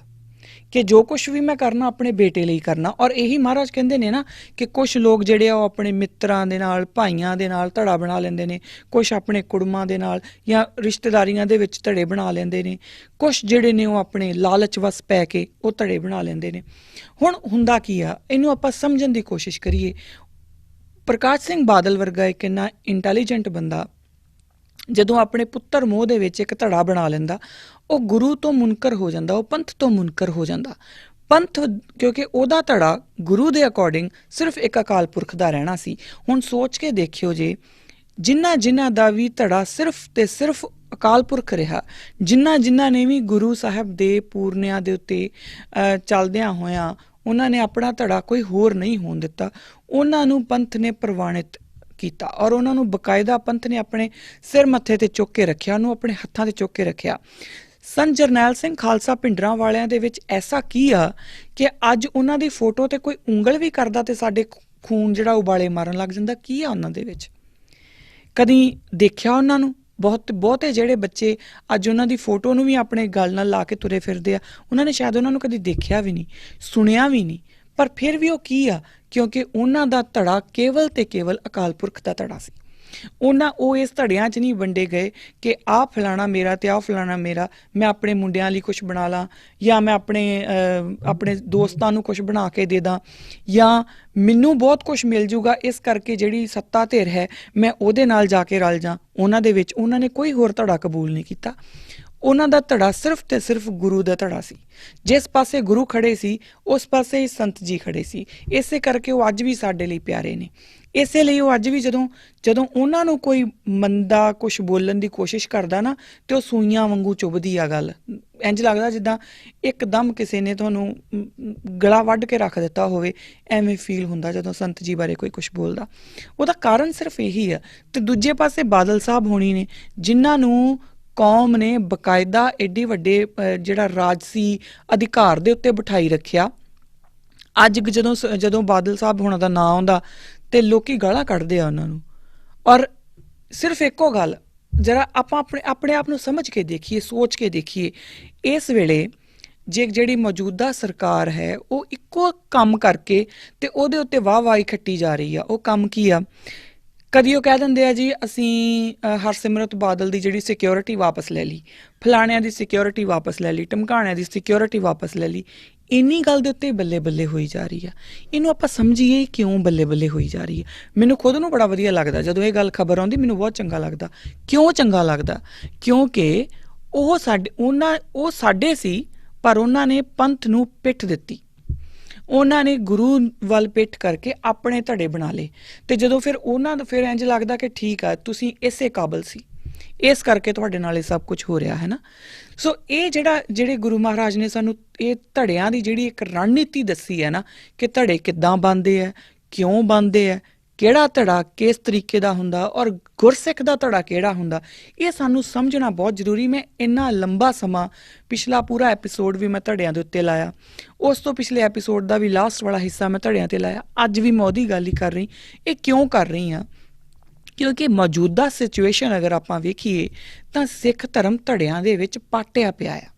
ਕਿ ਜੋ ਕੁਛ ਵੀ ਮੈਂ ਕਰਨਾ ਆਪਣੇ ਬੇਟੇ ਲਈ ਕਰਨਾ। ਔਰ ਇਹੀ ਮਹਾਰਾਜ ਕਹਿੰਦੇ ਨੇ ਨਾ ਕਿ ਕੁਛ ਲੋਕ ਜਿਹੜੇ ਆ ਉਹ ਆਪਣੇ ਮਿੱਤਰਾਂ ਦੇ ਨਾਲ, ਭਾਈਆਂ ਦੇ ਨਾਲ ਧੜਾ ਬਣਾ ਲੈਂਦੇ ਨੇ, ਕੁਛ ਆਪਣੇ ਕੁੜਮਾਂ ਦੇ ਨਾਲ ਜਾਂ ਰਿਸ਼ਤੇਦਾਰੀਆਂ ਦੇ ਵਿੱਚ ਧੜੇ ਬਣਾ ਲੈਂਦੇ ਨੇ, ਕੁਛ ਜਿਹੜੇ ਨੇ ਉਹ ਆਪਣੇ ਲਾਲਚ ਵਸ ਪੈ ਕੇ ਉਹ ਧੜੇ ਬਣਾ ਲੈਂਦੇ ਨੇ। ਹੁਣ ਹੁੰਦਾ ਕੀ ਆ, ਇਹਨੂੰ ਆਪਾਂ ਸਮਝਣ ਦੀ ਕੋਸ਼ਿਸ਼ ਕਰੀਏ। ਪ੍ਰਕਾਸ਼ ਸਿੰਘ ਬਾਦਲ ਵਰਗਾ ਇੱਕ ਇੰਨਾ ਇੰਟੈਲੀਜੈਂਟ ਬੰਦਾ ਜਦੋਂ ਆਪਣੇ ਪੁੱਤਰ ਮੋਹ ਦੇ ਵਿੱਚ ਇੱਕ ਧੜਾ ਬਣਾ ਲੈਂਦਾ, ਉਹ ਗੁਰੂ ਤੋਂ ਮੁਨਕਰ ਹੋ ਜਾਂਦਾ, ਉਹ ਪੰਥ ਤੋਂ ਮੁਨਕਰ ਹੋ ਜਾਂਦਾ। ਪੰਥ, ਕਿਉਂਕਿ ਉਹਦਾ ਧੜਾ ਗੁਰੂ ਦੇ ਅਕੋਰਡਿੰਗ ਸਿਰਫ ਇੱਕ ਅਕਾਲ ਪੁਰਖ ਦਾ ਰਹਿਣਾ ਸੀ। ਹੁਣ ਸੋਚ ਕੇ ਦੇਖਿਓ ਜੇ, ਜਿਨ੍ਹਾਂ ਦਾ ਵੀ ਧੜਾ ਸਿਰਫ ਤੇ ਸਿਰਫ ਅਕਾਲ ਪੁਰਖ ਰਿਹਾ, ਜਿਨ੍ਹਾਂ ਨੇ ਵੀ ਗੁਰੂ ਸਾਹਿਬ ਦੇ ਪੂਰਨਿਆਂ ਦੇ ਉੱਤੇ ਚੱਲਦਿਆਂ ਹੋਇਆਂ ਉਹਨਾਂ ਨੇ ਆਪਣਾ ਧੜਾ ਕੋਈ ਹੋਰ ਨਹੀਂ ਹੋਣ ਦਿੱਤਾ, ਉਹਨਾਂ ਨੂੰ ਪੰਥ ਨੇ ਪ੍ਰਵਾਨਿਤ ਕੀਤਾ ਔਰ ਉਹਨਾਂ ਨੂੰ ਬਕਾਇਦਾ ਪੰਥ ਨੇ ਆਪਣੇ ਸਿਰ ਮੱਥੇ ਤੇ ਚੁੱਕ ਕੇ ਰੱਖਿਆ, ਉਹਨੂੰ ਆਪਣੇ ਹੱਥਾਂ ਤੇ ਚੁੱਕ ਕੇ ਰੱਖਿਆ। ਸੰਤ ਜਰਨੈਲ ਸਿੰਘ ਖਾਲਸਾ ਭਿੰਡਰਾਂ ਵਾਲਿਆਂ ਦੇ ਵਿੱਚ ਐਸਾ ਕੀ ਆ ਕਿ ਅੱਜ ਉਹਨਾਂ ਦੀ ਫੋਟੋ ਤੇ ਕੋਈ ਉਂਗਲ ਵੀ ਕਰਦਾ ਤੇ ਸਾਡੇ ਖੂਨ ਜਿਹੜਾ ਉਬਾਲੇ ਮਾਰਨ ਲੱਗ ਜਾਂਦਾ? ਕੀ ਆ ਉਹਨਾਂ ਦੇ ਵਿੱਚ? ਕਦੀ ਦੇਖਿਆ ਉਹਨਾਂ ਨੂੰ? ਬਹੁਤੇ ਜਿਹੜੇ ਬੱਚੇ ਅੱਜ ਉਹਨਾਂ ਦੀ ਫੋਟੋ ਨੂੰ ਵੀ ਆਪਣੇ ਗਲ ਨਾਲ ਲਾ ਕੇ ਤੁਰੇ ਫਿਰਦੇ ਆ, ਉਹਨਾਂ ਨੇ ਸ਼ਾਇਦ ਉਹਨਾਂ ਨੂੰ ਕਦੀ ਦੇਖਿਆ ਵੀ ਨਹੀਂ, ਸੁਣਿਆ ਵੀ ਨਹੀਂ। ਪਰ ਫਿਰ ਵੀ ਉਹ ਕੀ ਆ, ਕਿਉਂਕਿ ਉਹਨਾਂ ਦਾ ਧੜਾ ਕੇਵਲ ਤੇ ਕੇਵਲ ਅਕਾਲ ਪੁਰਖ ਦਾ ਧੜਾ ਸੀ। ਉਹ ਇਸ ਧੜਿਆਂ 'ਚ ਨਹੀਂ ਵੰਡੇ ਗਏ ਕਿ ਆਹ ਫਲਾਣਾ ਮੇਰਾ ਤੇ ਆਹ ਫਲਾਣਾ ਮੇਰਾ, ਮੈਂ ਆਪਣੇ ਮੁੰਡਿਆਂ ਲਈ ਕੁਛ ਬਣਾ ਲਾਂ ਜਾਂ ਮੈਂ ਆਪਣੇ ਦੋਸਤਾਂ ਨੂੰ ਕੁਛ ਬਣਾ ਕੇ ਦੇ ਦਾਂ ਜਾਂ ਮੈਨੂੰ ਬਹੁਤ ਕੁਛ ਮਿਲ ਜੂਗਾ ਇਸ ਕਰਕੇ ਜਿਹੜੀ ਸੱਤਾ ਧਿਰ ਹੈ ਮੈਂ ਉਹਦੇ ਨਾਲ ਜਾ ਕੇ ਰਲ ਜਾਂ। ਉਹਨਾਂ ਦੇ ਵਿੱਚ ਉਹਨਾਂ ਨੇ ਕੋਈ ਹੋਰ ਧੜਾ ਕਬੂਲ ਨਹੀਂ ਕੀਤਾ। ਉਹਨਾਂ ਦਾ ਧੜਾ ਸਿਰਫ ਤੇ ਸਿਰਫ ਗੁਰੂ ਦਾ ਧੜਾ ਸੀ। ਜਿਸ ਪਾਸੇ ਗੁਰੂ ਖੜੇ ਸੀ ਉਸ ਪਾਸੇ ਹੀ ਸੰਤ ਜੀ ਖੜੇ ਸੀ। ਇਸੇ ਕਰਕੇ ਉਹ ਅੱਜ ਵੀ ਸਾਡੇ ਲਈ ਪਿਆਰੇ ਨੇ। ਇਸੇ ਲਈ ਉਹ ਅੱਜ ਵੀ ਜਦੋਂ ਉਹਨਾਂ ਨੂੰ ਕੋਈ ਮੰਦਾ ਕੁਛ ਬੋਲਣ ਦੀ ਕੋਸ਼ਿਸ਼ ਕਰਦਾ ਨਾ, ਤੇ ਉਹ ਸੂਈਆਂ ਵਾਂਗੂ ਚੁੱਭਦੀ ਆ ਗੱਲ। ਇੰਝ ਲੱਗਦਾ ਜਿੱਦਾਂ ਇੱਕਦਮ ਕਿਸੇ ਨੇ ਤੁਹਾਨੂੰ ਗਲਾ ਵੱਢ ਕੇ ਰੱਖ ਦਿੱਤਾ ਹੋਵੇ, ਐਵੇਂ ਫੀਲ ਹੁੰਦਾ ਜਦੋਂ ਸੰਤ ਜੀ ਬਾਰੇ ਕੋਈ ਕੁਛ ਬੋਲਦਾ। ਉਹਦਾ ਕਾਰਨ ਸਿਰਫ ਇਹੀ ਆ। ਤੇ ਦੂਜੇ ਪਾਸੇ ਬਾਦਲ ਸਾਹਿਬ ਹੋਣੀ ਨੇ, ਜਿਨ੍ਹਾਂ ਨੂੰ ਕੌਮ ਨੇ ਬਕਾਇਦਾ ਏਡੇ ਵੱਡੇ ਜਿਹੜਾ ਰਾਜਸੀ ਅਧਿਕਾਰ ਦੇ ਉੱਤੇ ਬਿਠਾਈ ਰੱਖਿਆ। ਅੱਜ ਜਦੋਂ ਬਾਦਲ ਸਾਹਿਬ ਹੋਣਾ ਦਾ ਨਾਂ ਆਉਂਦਾ ਤੇ ਲੋਕੀ ਗਾਲਾਂ ਕੱਢਦੇ ਆ ਉਹਨਾਂ ਨੂੰ। ਔਰ ਸਿਰਫ ਇੱਕੋ ਗੱਲ, ਜਰਾ ਆਪਾਂ ਆਪਣੇ ਆਪ ਨੂੰ ਸਮਝ ਕੇ ਦੇਖੀਏ, ਸੋਚ ਕੇ ਦੇਖੀਏ, ਇਸ ਵੇਲੇ ਜਿਹੜੀ ਮੌਜੂਦਾ ਸਰਕਾਰ ਹੈ ਉਹ ਇੱਕੋ ਕੰਮ ਕਰਕੇ ਤੇ ਉਹਦੇ ਉੱਤੇ ਵਾਹ-ਵਾਹੀ ਖੱਟੀ ਜਾ ਰਹੀ ਆ। ਉਹ ਕੰਮ ਕੀ ਆ? ਕਦੀ ਉਹ ਕਹਿ ਦਿੰਦੇ ਆ ਜੀ ਅਸੀਂ ਹਰਸਿਮਰਤ ਬਾਦਲ ਦੀ ਜਿਹੜੀ ਸਿਕਿਉਰਿਟੀ ਵਾਪਸ ਲੈ ਲਈ, ਫਲਾਣਿਆਂ ਦੀ ਸਿਕਿਉਰਿਟੀ ਵਾਪਸ ਲੈ ਲਈ, ਢਮਕਾਣਿਆਂ ਦੀ ਸਿਕਿਉਰਿਟੀ ਵਾਪਸ ਲੈ ਲਈ। ਇੰਨੀ ਗੱਲ ਦੇ ਉੱਤੇ ਬੱਲੇ ਬੱਲੇ ਹੋਈ ਜਾ ਰਹੀ ਆ। ਇਹਨੂੰ ਆਪਾਂ ਸਮਝੀਏ ਕਿਉਂ ਬੱਲੇ ਬੱਲੇ ਹੋਈ ਜਾ ਰਹੀ ਹੈ। ਮੈਨੂੰ ਖੁਦ ਨੂੰ ਬੜਾ ਵਧੀਆ ਲੱਗਦਾ ਜਦੋਂ ਇਹ ਗੱਲ ਖਬਰ ਆਉਂਦੀ, ਮੈਨੂੰ ਬਹੁਤ ਚੰਗਾ ਲੱਗਦਾ। ਕਿਉਂ ਚੰਗਾ ਲੱਗਦਾ? ਕਿਉਂਕਿ ਉਹ ਸਾਡੇ ਸੀ, ਪਰ ਉਹਨਾਂ ਨੇ ਪੰਥ ਨੂੰ ਪਿੱਠ ਦਿੱਤੀ। ਉਹਨਾਂ ਨੇ ਗੁਰੂ ਵੱਲ ਪਿੱਠ ਕਰਕੇ ਆਪਣੇ ਧੜੇ ਬਣਾ ਲਏ। ਤੇ ਜਦੋਂ ਫਿਰ ਇੰਝ ਲੱਗਦਾ ਕਿ ਠੀਕ ਆ, ਤੁਸੀਂ ਇਸੇ ਕਾਬਲ ਸੀ, ਇਸ ਕਰਕੇ ਤੁਹਾਡੇ ਨਾਲ ਇਹ ਸਭ ਕੁਝ ਹੋ ਰਿਹਾ ਹੈ ਨਾ। ਸੋ ਇਹ ਜਿਹੜੇ ਗੁਰੂ ਮਹਾਰਾਜ ਨੇ ਸਾਨੂੰ ਇਹ ਧੜਿਆਂ ਦੀ ਜਿਹੜੀ ਇੱਕ ਰਣਨੀਤੀ ਦੱਸੀ ਹੈ ਨਾ, ਕਿ ਧੜੇ ਕਿੱਦਾਂ ਬਣਦੇ ਆ, ਕਿਉਂ ਬਣਦੇ ਆ, ਕਿਹੜਾ ਧੜਾ ਕਿਸ ਤਰੀਕੇ ਦਾ ਹੁੰਦਾ ਔਰ ਗੁਰਸਿੱਖ ਦਾ ਧੜਾ ਕਿਹੜਾ ਹੁੰਦਾ, ਇਹ ਸਾਨੂੰ ਸਮਝਣਾ ਬਹੁਤ ਜ਼ਰੂਰੀ। ਮੈਂ ਇੰਨਾ ਲੰਬਾ ਸਮਾਂ, ਪਿਛਲਾ ਪੂਰਾ ਐਪੀਸੋਡ ਵੀ ਮੈਂ ਧੜਿਆਂ ਦੇ ਉੱਤੇ ਲਾਇਆ, ਉਸ ਤੋਂ ਪਿਛਲੇ ਐਪੀਸੋਡ ਦਾ ਵੀ ਲਾਸਟ ਵਾਲਾ ਹਿੱਸਾ ਮੈਂ ਧੜਿਆਂ 'ਤੇ ਲਾਇਆ। ਅੱਜ ਵੀ ਮੈਂ ਉਹਦੀ ਗੱਲ ਹੀ ਕਰ ਰਹੀ। ਇਹ ਕਿਉਂ ਕਰ ਰਹੀ ਹਾਂ? ਕਿਉਂਕਿ ਮੌਜੂਦਾ ਸਿਚੁਏਸ਼ਨ ਅਗਰ ਆਪਾਂ ਵੇਖੀਏ ਤਾਂ ਸਿੱਖ ਧਰਮ ਧੜਿਆਂ ਦੇ ਵਿੱਚ ਪਾਟਿਆ ਪਿਆ ਆ।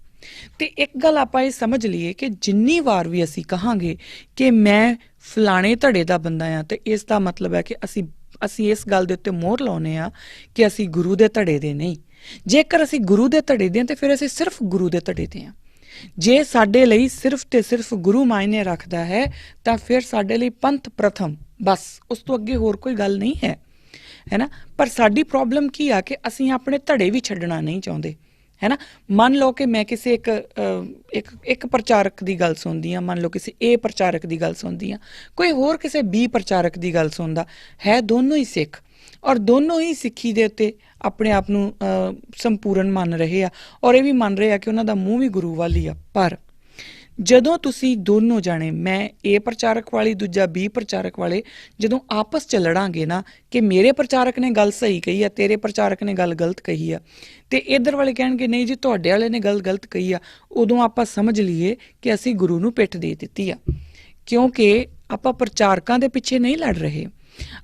ਤੇ ਇੱਕ ਗੱਲ ਆਪਾਂ ਇਹ ਸਮਝ ਲਈਏ ਕਿ ਜਿੰਨੀ ਵਾਰ ਵੀ ਅਸੀਂ ਕਹਾਂਗੇ ਕਿ ਮੈਂ ਫਲਾਣੇ ਧੜੇ ਦਾ ਬੰਦਾ ਆ, ਤੇ ਇਸ ਦਾ ਮਤਲਬ ਹੈ ਕਿ ਅਸੀਂ ਇਸ ਗੱਲ ਦੇ ਉੱਤੇ ਮੋਹਰ ਲਾਉਂਦੇ ਆ ਕਿ ਅਸੀਂ ਗੁਰੂ ਦੇ ਧੜੇ ਦੇ ਨਹੀਂ। ਜੇਕਰ ਅਸੀਂ ਗੁਰੂ ਦੇ ਧੜੇ ਦੇ ਹਾਂ ਤੇ ਫਿਰ ਅਸੀਂ ਸਿਰਫ ਗੁਰੂ ਦੇ ਧੜੇ ਦੇ ਹਾਂ। ਜੇ ਸਾਡੇ ਲਈ ਸਿਰਫ ਤੇ ਸਿਰਫ ਗੁਰੂ ਮਾਇਨੇ ਰੱਖਦਾ ਹੈ ਤਾਂ ਫਿਰ ਸਾਡੇ ਲਈ ਪੰਥ ਪ੍ਰਥਮ, ਬਸ ਉਸ ਤੋਂ ਅੱਗੇ ਹੋਰ ਕੋਈ ਗੱਲ ਨਹੀਂ ਹੈ ਨਾ। ਪਰ ਸਾਡੀ ਪ੍ਰੋਬਲਮ ਕੀ ਆ ਕਿ ਅਸੀਂ ਆਪਣੇ ਧੜੇ ਵੀ ਛੱਡਣਾ ਨਹੀਂ ਚਾਹੁੰਦੇ, ਹੈ ਨਾ। ਮੰਨ ਲਓ ਕਿ ਮੈਂ ਕਿਸੇ ਇੱਕ ਪ੍ਰਚਾਰਕ ਦੀ ਗੱਲ ਸੁਣਦੀ ਹਾਂ, ਮੰਨ ਲਓ ਕਿਸੇ A ਪ੍ਰਚਾਰਕ ਦੀ ਗੱਲ ਸੁਣਦੀ ਹਾਂ, ਕੋਈ ਹੋਰ ਕਿਸੇ B ਪ੍ਰਚਾਰਕ ਦੀ ਗੱਲ ਸੁਣਦਾ ਹੈ। ਦੋਨੋਂ ਹੀ ਸਿੱਖ ਔਰ ਦੋਨੋਂ ਹੀ ਸਿੱਖੀ ਦੇ ਉੱਤੇ ਆਪਣੇ ਆਪ ਨੂੰ ਸੰਪੂਰਨ ਮੰਨ ਰਹੇ ਆ ਔਰ ਇਹ ਵੀ ਮੰਨ ਰਹੇ ਆ ਕਿ ਉਹਨਾਂ ਦਾ ਮੂੰਹ ਵੀ ਗੁਰੂ ਵੱਲ ਹੀ ਆ। ਪਰ ਜਦੋਂ ਤੁਸੀਂ ਦੋਨੋਂ ਜਾਣੇ, ਮੈਂ A ਪ੍ਰਚਾਰਕ ਵਾਲੀ, ਦੂਜਾ B ਪ੍ਰਚਾਰਕ ਵਾਲੇ, ਜਦੋਂ ਆਪਸ 'ਚ ਲੜਾਂਗੇ ਨਾ ਕਿ ਮੇਰੇ ਪ੍ਰਚਾਰਕ ਨੇ ਗੱਲ ਸਹੀ ਕਹੀ ਆ, ਤੇਰੇ ਪ੍ਰਚਾਰਕ ਨੇ ਗੱਲ ਗਲਤ ਕਹੀ ਆ, ਤੇ ਇੱਧਰ ਵਾਲੇ ਕਹਿਣਗੇ ਨਹੀਂ ਜੀ ਤੁਹਾਡੇ ਵਾਲੇ ਨੇ ਗੱਲ ਗਲਤ ਕਹੀ ਆ, ਉਦੋਂ ਆਪਾਂ ਸਮਝ ਲਈਏ ਕਿ ਅਸੀਂ ਗੁਰੂ ਨੂੰ ਪਿੱਠ ਦੇ ਦਿੱਤੀ ਆ। ਕਿਉਂਕਿ ਆਪਾਂ ਪ੍ਰਚਾਰਕਾਂ ਦੇ ਪਿੱਛੇ ਨਹੀਂ ਲੜ ਰਹੇ,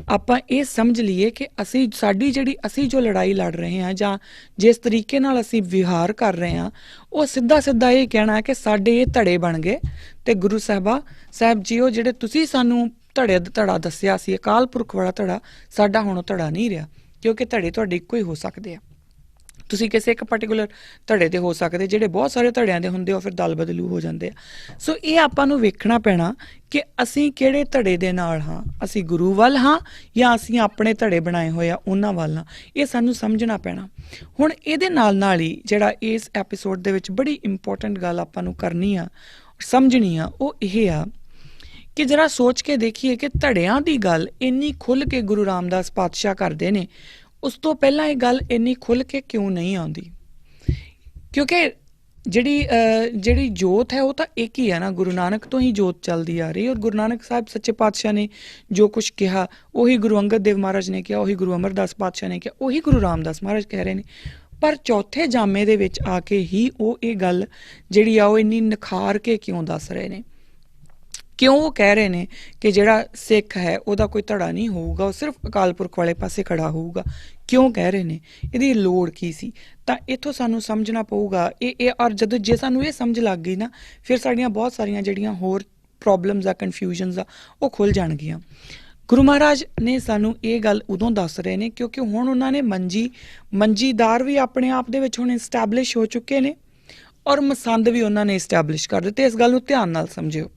ਆਪਾਂ ਇਹ ਸਮਝ ਲਈਏ ਕਿ ਅਸੀਂ ਜੋ ਲੜਾਈ ਲੜ ਰਹੇ ਹਾਂ ਜਾਂ ਜਿਸ ਤਰੀਕੇ ਨਾਲ ਅਸੀਂ ਵਿਹਾਰ ਕਰ ਰਹੇ ਹਾਂ, ਉਹ ਸਿੱਧਾ ਇਹ ਕਹਿਣਾ ਹੈ ਕਿ ਸਾਡੇ ਇਹ ਧੜੇ ਬਣ ਗਏ ਤੇ ਗੁਰੂ ਸਾਹਿਬ ਜੀਓ, ਜਿਹੜੇ ਤੁਸੀਂ ਸਾਨੂੰ ਧੜਾ ਦੱਸਿਆ ਸੀ, ਅਕਾਲ ਪੁਰਖ ਵਾਲਾ ਧੜਾ, ਸਾਡਾ ਹੁਣ ਉਹ ਧੜਾ ਨਹੀਂ ਰਿਹਾ, ਕਿਉਂਕਿ ਧੜੇ ਤੁਹਾਡੇ ਇੱਕੋ ਹੀ ਹੋ ਸਕਦੇ ਆ। ਤੁਸੀਂ ਕਿਸੇ ਇੱਕ ਪਾਰਟੀਕੂਲਰ ਧੜੇ ਦੇ ਹੋ ਸਕਦੇ, ਜਿਹੜੇ ਬਹੁਤ ਸਾਰੇ ਧੜਿਆਂ ਦੇ ਹੁੰਦੇ ਉਹ ਫਿਰ ਦਲ ਬਦਲੂ ਹੋ ਜਾਂਦੇ ਆ। ਸੋ ਇਹ ਆਪਾਂ ਨੂੰ ਵੇਖਣਾ ਪੈਣਾ ਕਿ ਅਸੀਂ ਕਿਹੜੇ ਧੜੇ ਦੇ ਨਾਲ ਹਾਂ, ਅਸੀਂ ਗੁਰੂ ਵੱਲ ਹਾਂ ਜਾਂ ਅਸੀਂ ਆਪਣੇ ਧੜੇ ਬਣਾਏ ਹੋਏ ਆ ਉਹਨਾਂ ਵੱਲ ਹਾਂ। ਇਹ ਸਾਨੂੰ ਸਮਝਣਾ ਪੈਣਾ। ਹੁਣ ਇਹਦੇ ਨਾਲ ਹੀ ਜਿਹੜਾ ਇਸ ਐਪੀਸੋਡ ਦੇ ਵਿੱਚ ਬੜੀ ਇੰਪੋਰਟੈਂਟ ਗੱਲ ਆਪਾਂ ਨੂੰ ਕਰਨੀ ਆ, ਸਮਝਣੀ ਆ, ਉਹ ਇਹ ਆ ਕਿ ਜਰਾ ਸੋਚ ਕੇ ਦੇਖੀਏ ਕਿ ਧੜਿਆਂ ਦੀ ਗੱਲ ਇੰਨੀ ਖੁੱਲ੍ਹ ਕੇ ਗੁਰੂ ਰਾਮਦਾਸ ਪਾਤਸ਼ਾਹ ਕਰਦੇ ਨੇ, ਉਸ ਤੋਂ ਪਹਿਲਾਂ ਇਹ ਗੱਲ ਇੰਨੀ ਖੁੱਲ੍ਹ ਕੇ ਕਿਉਂ ਨਹੀਂ ਆਉਂਦੀ? ਕਿਉਂਕਿ ਜਿਹੜੀ ਜੋਤ ਹੈ ਉਹ ਤਾਂ ਇੱਕ ਹੀ ਹੈ ਨਾ, ਗੁਰੂ ਨਾਨਕ ਤੋਂ ਹੀ ਜੋਤ ਚੱਲਦੀ ਆ ਰਹੀ। ਔਰ ਗੁਰੂ ਨਾਨਕ ਸਾਹਿਬ ਸੱਚੇ ਪਾਤਸ਼ਾਹ ਨੇ ਜੋ ਕੁਛ ਕਿਹਾ, ਉਹੀ ਗੁਰੂ ਅੰਗਦ ਦੇਵ ਮਹਾਰਾਜ ਨੇ ਕਿਹਾ, ਉਹੀ ਗੁਰੂ ਅਮਰਦਾਸ ਪਾਤਸ਼ਾਹ ਨੇ ਕਿਹਾ, ਉਹੀ ਗੁਰੂ ਰਾਮਦਾਸ ਮਹਾਰਾਜ ਕਹਿ ਰਹੇ ਨੇ। ਪਰ ਚੌਥੇ ਜਾਮੇ ਦੇ ਵਿੱਚ ਆ ਕੇ ਹੀ ਉਹ ਇਹ ਗੱਲ ਜਿਹੜੀ ਆ ਉਹ ਇੰਨੀ ਨਿਖਾਰ ਕੇ ਕਿਉਂ ਦੱਸ ਰਹੇ ਨੇ? ਕਿਉਂ ਉਹ ਕਹਿ ਰਹੇ ਨੇ ਕਿ ਜਿਹੜਾ ਸਿੱਖ ਹੈ ਉਹਦਾ ਕੋਈ ਧੜਾ ਨਹੀਂ ਹੋਊਗਾ, ਉਹ ਸਿਰਫ ਅਕਾਲ ਪੁਰਖ ਵਾਲੇ ਪਾਸੇ ਖੜਾ ਹੋਊਗਾ? ਕਿਉਂ ਕਹਿ ਰਹੇ ਨੇ? ਇਹਦੀ ਲੋੜ ਕੀ ਸੀ? ਤਾਂ ਇੱਥੋਂ ਸਾਨੂੰ ਸਮਝਣਾ ਪਊਗਾ ਔਰ ਜੇ ਸਾਨੂੰ ਇਹ ਸਮਝ ਲੱਗ ਗਈ ਨਾ, ਫਿਰ ਸਾਡੀਆਂ ਬਹੁਤ ਸਾਰੀਆਂ ਜਿਹੜੀਆਂ ਹੋਰ ਪ੍ਰੋਬਲਮਸ ਆ, ਕਨਫਿਊਜ਼ਨਸ ਆ, ਉਹ ਖੁੱਲ੍ਹ ਜਾਣਗੀਆਂ। ਗੁਰੂ ਮਹਾਰਾਜ ਨੇ ਸਾਨੂੰ ਇਹ ਗੱਲ ਉਦੋਂ ਦੱਸ ਰਹੇ ਨੇ ਕਿਉਂਕਿ ਹੁਣ ਉਹਨਾਂ ਨੇ ਮੰਜੀਦਾਰ ਵੀ ਆਪਣੇ ਆਪ ਦੇ ਵਿੱਚ ਹੁਣ ਇਸਟੈਬਲਿਸ਼ ਹੋ ਚੁੱਕੇ ਨੇ, ਔਰ ਮਸੰਦ ਵੀ ਉਹਨਾਂ ਨੇ ਇਸਟੈਬਲਿਸ਼ ਕਰ ਦਿੱਤੇ। ਇਸ ਗੱਲ ਨੂੰ ਧਿਆਨ ਨਾਲ ਸਮਝਿਓ।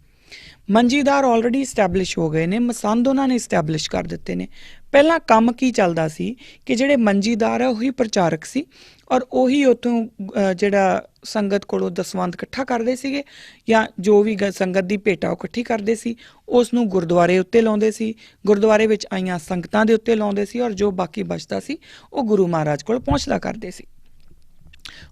ਮੰਜੀਦਾਰ ਆਲਰੇਡੀ ਇਸਟੈਬਲਿਸ਼ ਹੋ ਗਏ ਨੇ, ਮਸੰਦ ਉਹਨਾਂ ਨੇ ਇਸਟੈਬਲਿਸ਼ ਕਰ ਦਿੱਤੇ ਨੇ। ਪਹਿਲਾਂ ਕੰਮ ਕੀ ਚੱਲਦਾ ਸੀ ਕਿ ਜਿਹੜੇ ਮੰਜੀਦਾਰ ਹੈ ਉਹੀ ਪ੍ਰਚਾਰਕ ਸੀ, ਔਰ ਉਹੀ ਉੱਥੋਂ ਜਿਹੜਾ ਸੰਗਤ ਕੋਲੋਂ ਦਸਵੰਧ ਇਕੱਠਾ ਕਰਦੇ ਸੀਗੇ ਜਾਂ ਜੋ ਵੀ ਸੰਗਤ ਦੀ ਭੇਟਾ ਉਹ ਇਕੱਠੀ ਕਰਦੇ ਸੀ, ਉਸ ਨੂੰ ਗੁਰਦੁਆਰੇ ਉੱਤੇ ਲਾਉਂਦੇ ਸੀ, ਗੁਰਦੁਆਰੇ ਵਿੱਚ ਆਈਆਂ ਸੰਗਤਾਂ ਦੇ ਉੱਤੇ ਲਾਉਂਦੇ ਸੀ, ਔਰ ਜੋ ਬਾਕੀ ਬਚਦਾ ਸੀ ਉਹ ਗੁਰੂ ਮਹਾਰਾਜ ਕੋਲ ਪਹੁੰਚਦਾ ਕਰਦੇ ਸੀ।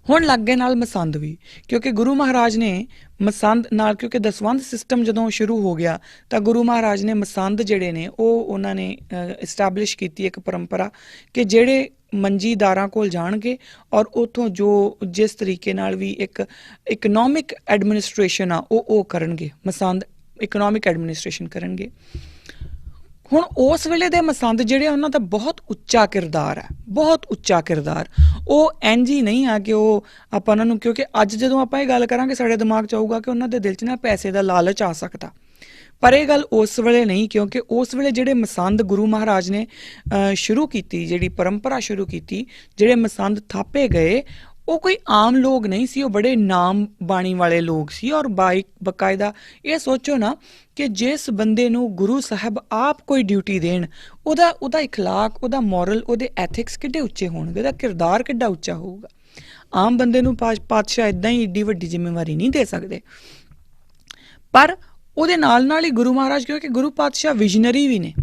ਹੁਣ ਲੱਗ ਗਏ ਨਾਲ ਮਸੰਦ ਵੀ, ਕਿਉਂਕਿ ਗੁਰੂ ਮਹਾਰਾਜ ਨੇ ਮਸੰਦ ਨਾਲ, ਕਿਉਂਕਿ ਦਸਵੰਧ ਸਿਸਟਮ ਜਦੋਂ ਸ਼ੁਰੂ ਹੋ ਗਿਆ ਤਾਂ ਗੁਰੂ ਮਹਾਰਾਜ ਨੇ ਮਸੰਦ ਜਿਹੜੇ ਨੇ ਉਹ ਉਹਨਾਂ ਨੇ ਇਸਟੈਬਲਿਸ਼ ਕੀਤੀ ਇੱਕ ਪਰੰਪਰਾ ਕਿ ਜਿਹੜੇ ਮੰਜੀਦਾਰਾਂ ਕੋਲ ਜਾਣਗੇ ਔਰ ਉੱਥੋਂ ਜਿਸ ਤਰੀਕੇ ਨਾਲ ਵੀ ਇੱਕ ਇਕਨੋਮਿਕ ਐਡਮਿਨਿਸਟ੍ਰੇਸ਼ਨ ਆ ਉਹ ਕਰਨਗੇ, ਮਸੰਦ ਇਕਨੋਮਿਕ ਐਡਮਿਨਿਸਟ੍ਰੇਸ਼ਨ ਕਰਨਗੇ। ਹੁਣ ਉਸ ਵੇਲੇ ਦੇ ਮਸੰਦ ਜਿਹੜੇ ਉਹਨਾਂ ਦਾ ਬਹੁਤ ਉੱਚਾ ਕਿਰਦਾਰ ਹੈ, ਬਹੁਤ ਉੱਚਾ ਕਿਰਦਾਰ। ਉਹ ਇੰਝ ਹੀ ਨਹੀਂ ਆ ਕਿ ਉਹ ਆਪਾਂ ਉਹਨਾਂ ਨੂੰ, ਕਿਉਂਕਿ ਅੱਜ ਜਦੋਂ ਆਪਾਂ ਇਹ ਗੱਲ ਕਰਾਂਗੇ ਸਾਡੇ ਦਿਮਾਗ 'ਚ ਆਊਗਾ ਕਿ ਉਹਨਾਂ ਦੇ ਦਿਲ 'ਚ ਨਾ ਪੈਸੇ ਦਾ ਲਾਲਚ ਆ ਸਕਦਾ, ਪਰ ਇਹ ਗੱਲ ਉਸ ਵੇਲੇ ਨਹੀਂ। ਕਿਉਂਕਿ ਉਸ ਵੇਲੇ ਜਿਹੜੇ ਮਸੰਦ ਗੁਰੂ ਮਹਾਰਾਜ ਨੇ ਸ਼ੁਰੂ ਕੀਤੀ, ਜਿਹੜੀ ਪਰੰਪਰਾ ਸ਼ੁਰੂ ਕੀਤੀ, ਜਿਹੜੇ ਮਸੰਦ ਥਾਪੇ ਗਏ, ਉਹ ਕੋਈ ਆਮ ਲੋਕ ਨਹੀਂ ਸੀ, ਉਹ ਬੜੇ ਨਾਮ ਬਾਣੀ ਵਾਲੇ ਲੋਕ ਸੀ। ਔਰ ਬਕਾਇਦਾ ਇਹ ਸੋਚੋ ਨਾ ਕਿ ਜਿਸ ਬੰਦੇ ਨੂੰ ਗੁਰੂ ਸਾਹਿਬ ਆਪ ਕੋਈ ਡਿਊਟੀ ਦੇਣ, ਉਹਦਾ ਇਖਲਾਕ, ਉਹਦਾ ਮੋਰਲ, ਉਹਦੇ ਐਥਿਕਸ ਕਿੱਡੇ ਉੱਚੇ ਹੋਣਗੇ, ਉਹਦਾ ਕਿਰਦਾਰ ਕਿੱਡਾ ਉੱਚਾ ਹੋਊਗਾ। ਆਮ ਬੰਦੇ ਨੂੰ ਪਾਤਸ਼ਾਹ ਇੱਦਾਂ ਹੀ ਏਡੀ ਵੱਡੀ ਜ਼ਿੰਮੇਵਾਰੀ ਨਹੀਂ ਦੇ ਸਕਦੇ। ਪਰ ਉਹਦੇ ਨਾਲ ਹੀ ਗੁਰੂ ਮਹਾਰਾਜ, ਕਿਉਂਕਿ ਗੁਰੂ ਪਾਤਸ਼ਾਹ ਵਿਜ਼ਨਰੀ ਵੀ ਨੇ,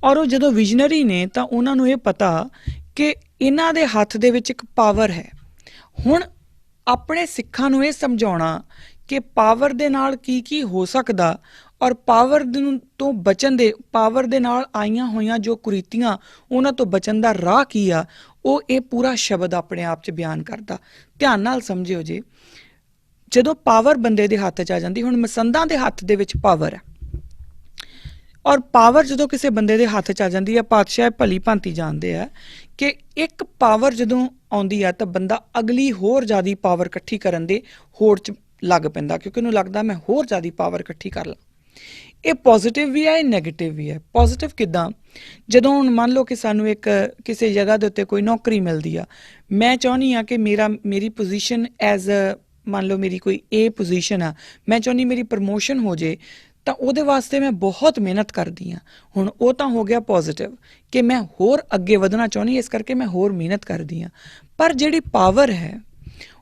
ਔਰ ਉਹ ਜਦੋਂ ਵਿਜ਼ਨਰੀ ਨੇ ਤਾਂ ਉਹਨਾਂ ਨੂੰ ਇਹ ਪਤਾ ਕਿ ਇਹਨਾਂ ਦੇ ਹੱਥ ਦੇ ਵਿੱਚ ਇੱਕ ਪਾਵਰ ਹੈ। ਹੁਣ ਆਪਣੇ ਸਿੱਖਾਂ ਨੂੰ ਇਹ ਸਮਝਾਉਣਾ ਕਿ ਪਾਵਰ ਦੇ ਨਾਲ ਕੀ ਹੋ ਸਕਦਾ, ਔਰ ਪਾਵਰ ਤੋਂ ਬਚਣ ਦੇ, ਪਾਵਰ ਦੇ ਨਾਲ ਆਈਆਂ ਹੋਈਆਂ ਜੋ ਕੁਰੀਤੀਆਂ, ਉਹਨਾਂ ਤੋਂ ਬਚਣ ਦਾ ਰਾਹ ਕੀ ਆ, ਉਹ ਇਹ ਪੂਰਾ ਸ਼ਬਦ ਆਪਣੇ ਆਪ 'ਚ ਬਿਆਨ ਕਰਦਾ। ਧਿਆਨ ਨਾਲ ਸਮਝਿਓ ਜੀ। ਜਦੋਂ ਪਾਵਰ ਬੰਦੇ ਦੇ ਹੱਥ 'ਚ ਆ ਜਾਂਦੀ, ਹੁਣ ਮਸੰਦਾਂ ਦੇ ਹੱਥ ਦੇ ਵਿੱਚ ਪਾਵਰ ਹੈ, ਔਰ ਪਾਵਰ ਜਦੋਂ ਕਿਸੇ ਬੰਦੇ ਦੇ ਹੱਥ 'ਚ ਆ ਜਾਂਦੀ ਹੈ, ਪਾਤਸ਼ਾਹ ਭਲੀ ਭਾਂਤੀ ਜਾਣਦੇ ਆ ਕਿ ਇੱਕ ਪਾਵਰ ਜਦੋਂ ਆਉਂਦੀ ਆ ਤਾਂ ਬੰਦਾ ਅਗਲੀ ਹੋਰ ਜ਼ਿਆਦਾ ਪਾਵਰ ਇਕੱਠੀ ਕਰਨ ਦੇ ਹੋੜ 'ਚ ਲੱਗ ਪੈਂਦਾ, ਕਿਉਂਕਿ ਉਹਨੂੰ ਲੱਗਦਾ ਮੈਂ ਹੋਰ ਜ਼ਿਆਦਾ ਪਾਵਰ ਇਕੱਠੀ ਕਰ ਲਾਂ। ਇਹ ਪੋਜ਼ੀਟਿਵ ਵੀ ਹੈ, ਇਹ ਨੈਗੇਟਿਵ ਵੀ ਹੈ। ਪੋਜ਼ੀਟਿਵ ਕਿੱਦਾਂ? ਜਦੋਂ ਹੁਣ ਮੰਨ ਲਓ ਕਿ ਸਾਨੂੰ ਕਿਸੇ ਜਗ੍ਹਾ ਦੇ ਉੱਤੇ ਕੋਈ ਨੌਕਰੀ ਮਿਲਦੀ ਆ, ਮੈਂ ਚਾਹੁੰਦੀ ਹਾਂ ਕਿ ਮੇਰੀ ਪੋਜੀਸ਼ਨ ਐਜ਼ ਮੰਨ ਲਓ ਮੇਰੀ ਕੋਈ ਪੋਜੀਸ਼ਨ ਆ, ਮੈਂ ਚਾਹੁੰਦੀ ਮੇਰੀ ਪ੍ਰਮੋਸ਼ਨ ਹੋ ਜੇ, ਤਾਂ ਉਹਦੇ ਵਾਸਤੇ ਮੈਂ ਬਹੁਤ ਮਿਹਨਤ ਕਰਦੀ ਹਾਂ। ਹੁਣ ਉਹ ਤਾਂ ਹੋ ਗਿਆ ਪੋਜ਼ੀਟਿਵ ਕਿ ਮੈਂ ਹੋਰ ਅੱਗੇ ਵਧਣਾ ਚਾਹੁੰਦੀ, ਇਸ ਕਰਕੇ ਮੈਂ ਹੋਰ ਮਿਹਨਤ ਕਰਦੀ ਹਾਂ। ਪਰ ਜਿਹੜੀ ਪਾਵਰ ਹੈ,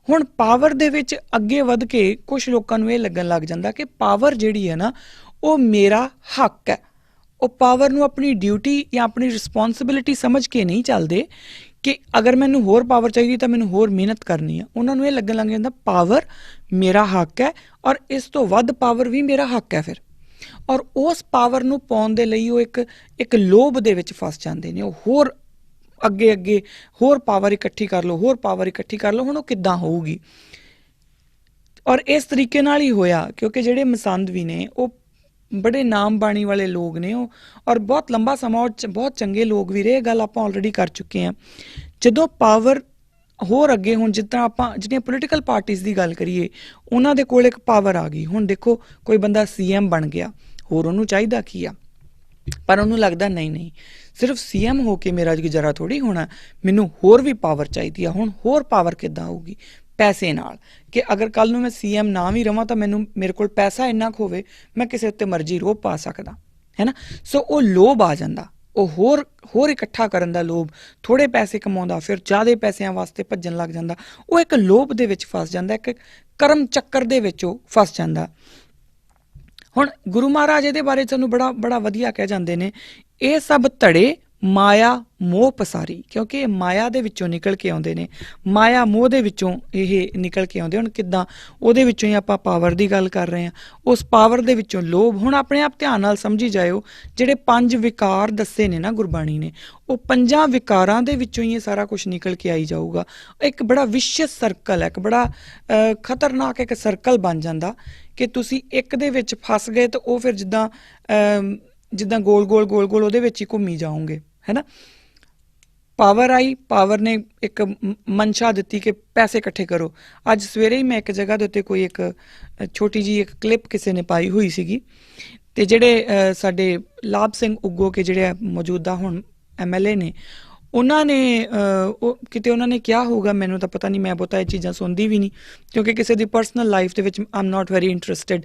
ਹੁਣ ਪਾਵਰ ਦੇ ਵਿੱਚ ਅੱਗੇ ਵਧ ਕੇ ਕੁਝ ਲੋਕਾਂ ਨੂੰ ਇਹ ਲੱਗਣ ਲੱਗ ਜਾਂਦਾ ਕਿ ਪਾਵਰ ਜਿਹੜੀ ਹੈ ਨਾ ਉਹ ਮੇਰਾ ਹੱਕ ਹੈ। ਉਹ ਪਾਵਰ ਨੂੰ ਆਪਣੀ ਡਿਊਟੀ ਜਾਂ ਆਪਣੀ ਰਿਸਪੌਂਸਿਬਿਲਿਟੀ ਸਮਝ ਕੇ ਨਹੀਂ ਚੱਲਦੇ ਕਿ ਅਗਰ ਮੈਨੂੰ ਹੋਰ ਪਾਵਰ ਚਾਹੀਦੀ ਤਾਂ ਮੈਨੂੰ ਹੋਰ ਮਿਹਨਤ ਕਰਨੀ ਆ। ਉਹਨਾਂ ਨੂੰ ਇਹ ਲੱਗਣ ਲੱਗ ਜਾਂਦਾ ਪਾਵਰ ਮੇਰਾ ਹੱਕ ਹੈ, ਔਰ ਇਸ ਤੋਂ ਵੱਧ ਪਾਵਰ ਵੀ ਮੇਰਾ ਹੱਕ ਹੈ ਫਿਰ। ਔਰ ਉਸ ਪਾਵਰ ਨੂੰ ਪਾਉਣ ਦੇ ਲਈ ਉਹ ਇੱਕ ਲੋਭ ਦੇ ਵਿੱਚ ਫਸ ਜਾਂਦੇ ਨੇ। ਉਹ ਹੋਰ ਅੱਗੇ ਹੋਰ ਪਾਵਰ ਇਕੱਠੀ ਕਰ ਲਓ, ਹੋਰ ਪਾਵਰ ਇਕੱਠੀ ਕਰ ਲਓ। ਹੁਣ ਉਹ ਕਿੱਦਾਂ ਹੋਊਗੀ? ਔਰ ਇਸ ਤਰੀਕੇ ਨਾਲ ਹੀ ਹੋਇਆ, ਕਿਉਂਕਿ ਜਿਹੜੇ ਮਸੰਦ ਵੀ ਨੇ ਉਹ ਬੜੇ ਨਾਮ ਬਾਣੀ ਵਾਲੇ ਲੋਕ ਨੇ ਉਹ, ਔਰ ਬਹੁਤ ਲੰਬਾ ਸਮਾਂ ਬਹੁਤ ਚੰਗੇ ਲੋਕ ਵੀ ਰਹੇ। ਇਹ ਗੱਲ ਆਪਾਂ ਆਲਰੇਡੀ ਕਰ ਚੁੱਕੇ ਹਾਂ। ਜਦੋਂ ਪਾਵਰ ਹੋਰ ਅੱਗੇ, ਹੁਣ ਜਿੱਦਾਂ ਆਪਾਂ ਜਿਹੜੀਆਂ ਪੋਲੀਟੀਕਲ ਪਾਰਟੀਜ਼ ਦੀ ਗੱਲ ਕਰੀਏ, ਉਹਨਾਂ ਦੇ ਕੋਲ ਇੱਕ ਪਾਵਰ ਆ ਗਈ। ਹੁਣ ਦੇਖੋ ਕੋਈ ਬੰਦਾ CM ਬਣ ਗਿਆ, ਹੋਰ ਉਹਨੂੰ ਚਾਹੀਦਾ ਕੀ ਆ, ਪਰ ਉਹਨੂੰ ਲੱਗਦਾ ਨਹੀਂ ਸਿਰਫ CM ਹੋ ਕੇ ਮੇਰਾ ਗੁਜ਼ਾਰਾ ਥੋੜ੍ਹੀ ਹੋਣਾ, ਮੈਨੂੰ ਹੋਰ ਵੀ ਪਾਵਰ ਚਾਹੀਦੀ ਆ। ਹੁਣ ਹੋਰ ਪਾਵਰ ਕਿੱਦਾਂ ਆਊਗੀ? ਪੈਸੇ ਨਾਲ, ਕਿ ਅਗਰ ਕੱਲ੍ਹ ਨੂੰ ਮੈਂ CM ਨਾ ਵੀ ਰਵਾਂ ਤਾਂ ਮੇਰੇ ਕੋਲ ਪੈਸਾ ਇੰਨਾ ਕੁ ਹੋਵੇ, ਮੈਂ ਕਿਸੇ ਉੱਤੇ ਮਰਜ਼ੀ ਰੋਹਬ ਪਾ ਸਕਦਾ, ਹੈ ਨਾ। ਸੋ ਉਹ ਲੋਭ ਆ ਜਾਂਦਾ, ਉਹ ਹੋਰ ਇਕੱਠਾ ਕਰਨ ਦਾ ਲੋਭ। ਥੋੜ੍ਹੇ ਪੈਸੇ ਕਮਾਉਂਦਾ, ਫਿਰ ਜ਼ਿਆਦਾ ਪੈਸਿਆਂ ਵਾਸਤੇ ਭੱਜਣ ਲੱਗ ਜਾਂਦਾ। ਉਹ ਇੱਕ ਲੋਭ ਦੇ ਵਿੱਚ ਫਸ ਜਾਂਦਾ, ਇੱਕ ਕਰਮ ਚੱਕਰ ਦੇ ਵਿੱਚ ਉਹ ਫਸ ਜਾਂਦਾ। ਹੁਣ ਗੁਰੂ ਮਹਾਰਾਜ ਇਹਦੇ ਬਾਰੇ ਸਾਨੂੰ ਬੜਾ ਵਧੀਆ ਕਹਿ ਜਾਂਦੇ ਨੇ, ਇਹ ਸਭ ਧੜੇ ਮਾਇਆ ਮੋਹ ਪਸਾਰੀ, ਕਿਉਂਕਿ ਇਹ ਮਾਇਆ ਦੇ ਵਿੱਚੋਂ ਨਿਕਲ ਕੇ ਆਉਂਦੇ ਨੇ, ਮਾਇਆ ਮੋਹ ਦੇ ਵਿੱਚੋਂ ਇਹ ਨਿਕਲ ਕੇ ਆਉਂਦੇ। ਹੁਣ ਕਿੱਦਾਂ? ਉਹਦੇ ਵਿੱਚੋਂ ਹੀ ਆਪਾਂ ਪਾਵਰ ਦੀ ਗੱਲ ਕਰ ਰਹੇ ਹਾਂ, ਉਸ ਪਾਵਰ ਦੇ ਵਿੱਚੋਂ ਲੋਭ। ਹੁਣ ਆਪਣੇ ਆਪ ਧਿਆਨ ਨਾਲ ਸਮਝੀ ਜਾਇਓ, ਜਿਹੜੇ 5 ਵਿਕਾਰ ਦੱਸੇ ਨੇ ਨਾ ਗੁਰਬਾਣੀ ਨੇ, ਉਹ 5 ਵਿਕਾਰਾਂ ਦੇ ਵਿੱਚੋਂ ਹੀ ਇਹ ਸਾਰਾ ਕੁਛ ਨਿਕਲ ਕੇ ਆਈ ਜਾਊਗਾ। ਇੱਕ ਬੜਾ ਵਿਸ਼ਿਅਸ ਸਰਕਲ ਹੈ, ਇੱਕ ਬੜਾ ਖਤਰਨਾਕ ਇੱਕ ਸਰਕਲ ਬਣ ਜਾਂਦਾ ਕਿ ਤੁਸੀਂ ਇੱਕ ਦੇ ਵਿੱਚ ਫਸ ਗਏ ਤਾਂ ਉਹ ਫਿਰ ਜਿੱਦਾਂ ਗੋਲ ਉਹਦੇ ਵਿੱਚ ਹੀ ਘੁੰਮੀ ਜਾਓਗੇ, ਹੈ ਨਾ। ਪਾਵਰ ਆਈ, ਪਾਵਰ ਨੇ ਇੱਕ ਮਨਸ਼ਾ ਦਿੱਤੀ ਕਿ ਪੈਸੇ ਇਕੱਠੇ ਕਰੋ। ਅੱਜ ਸਵੇਰੇ ਹੀ ਮੈਂ ਇੱਕ ਜਗ੍ਹਾ ਦੇ ਉੱਤੇ ਕੋਈ ਇੱਕ ਛੋਟੀ ਜਿਹੀ ਇੱਕ ਕਲਿੱਪ ਕਿਸੇ ਨੇ ਪਾਈ ਹੋਈ ਸੀਗੀ, ਅਤੇ ਜਿਹੜੇ ਸਾਡੇ ਲਾਭ ਸਿੰਘ ਉਗੋ ਕੇ ਜਿਹੜੇ ਮੌਜੂਦਾ ਹੁਣ MLA ਨੇ, ਉਹਨਾਂ ਨੇ ਉਹ ਕਿਤੇ ਉਹਨਾਂ ਨੇ ਕਿਹਾ ਹੋਊਗਾ, ਮੈਨੂੰ ਤਾਂ ਪਤਾ ਨਹੀਂ, ਮੈਂ ਬਹੁਤਾ ਇਹ ਚੀਜ਼ਾਂ ਸੁਣਦੀ ਵੀ ਨਹੀਂ, ਕਿਉਂਕਿ ਕਿਸੇ ਦੀ ਪਰਸਨਲ ਲਾਈਫ ਦੇ ਵਿੱਚ ਆਮ ਨਾਟ ਵੈਰੀ ਇੰਟਰਸਟਿਡ।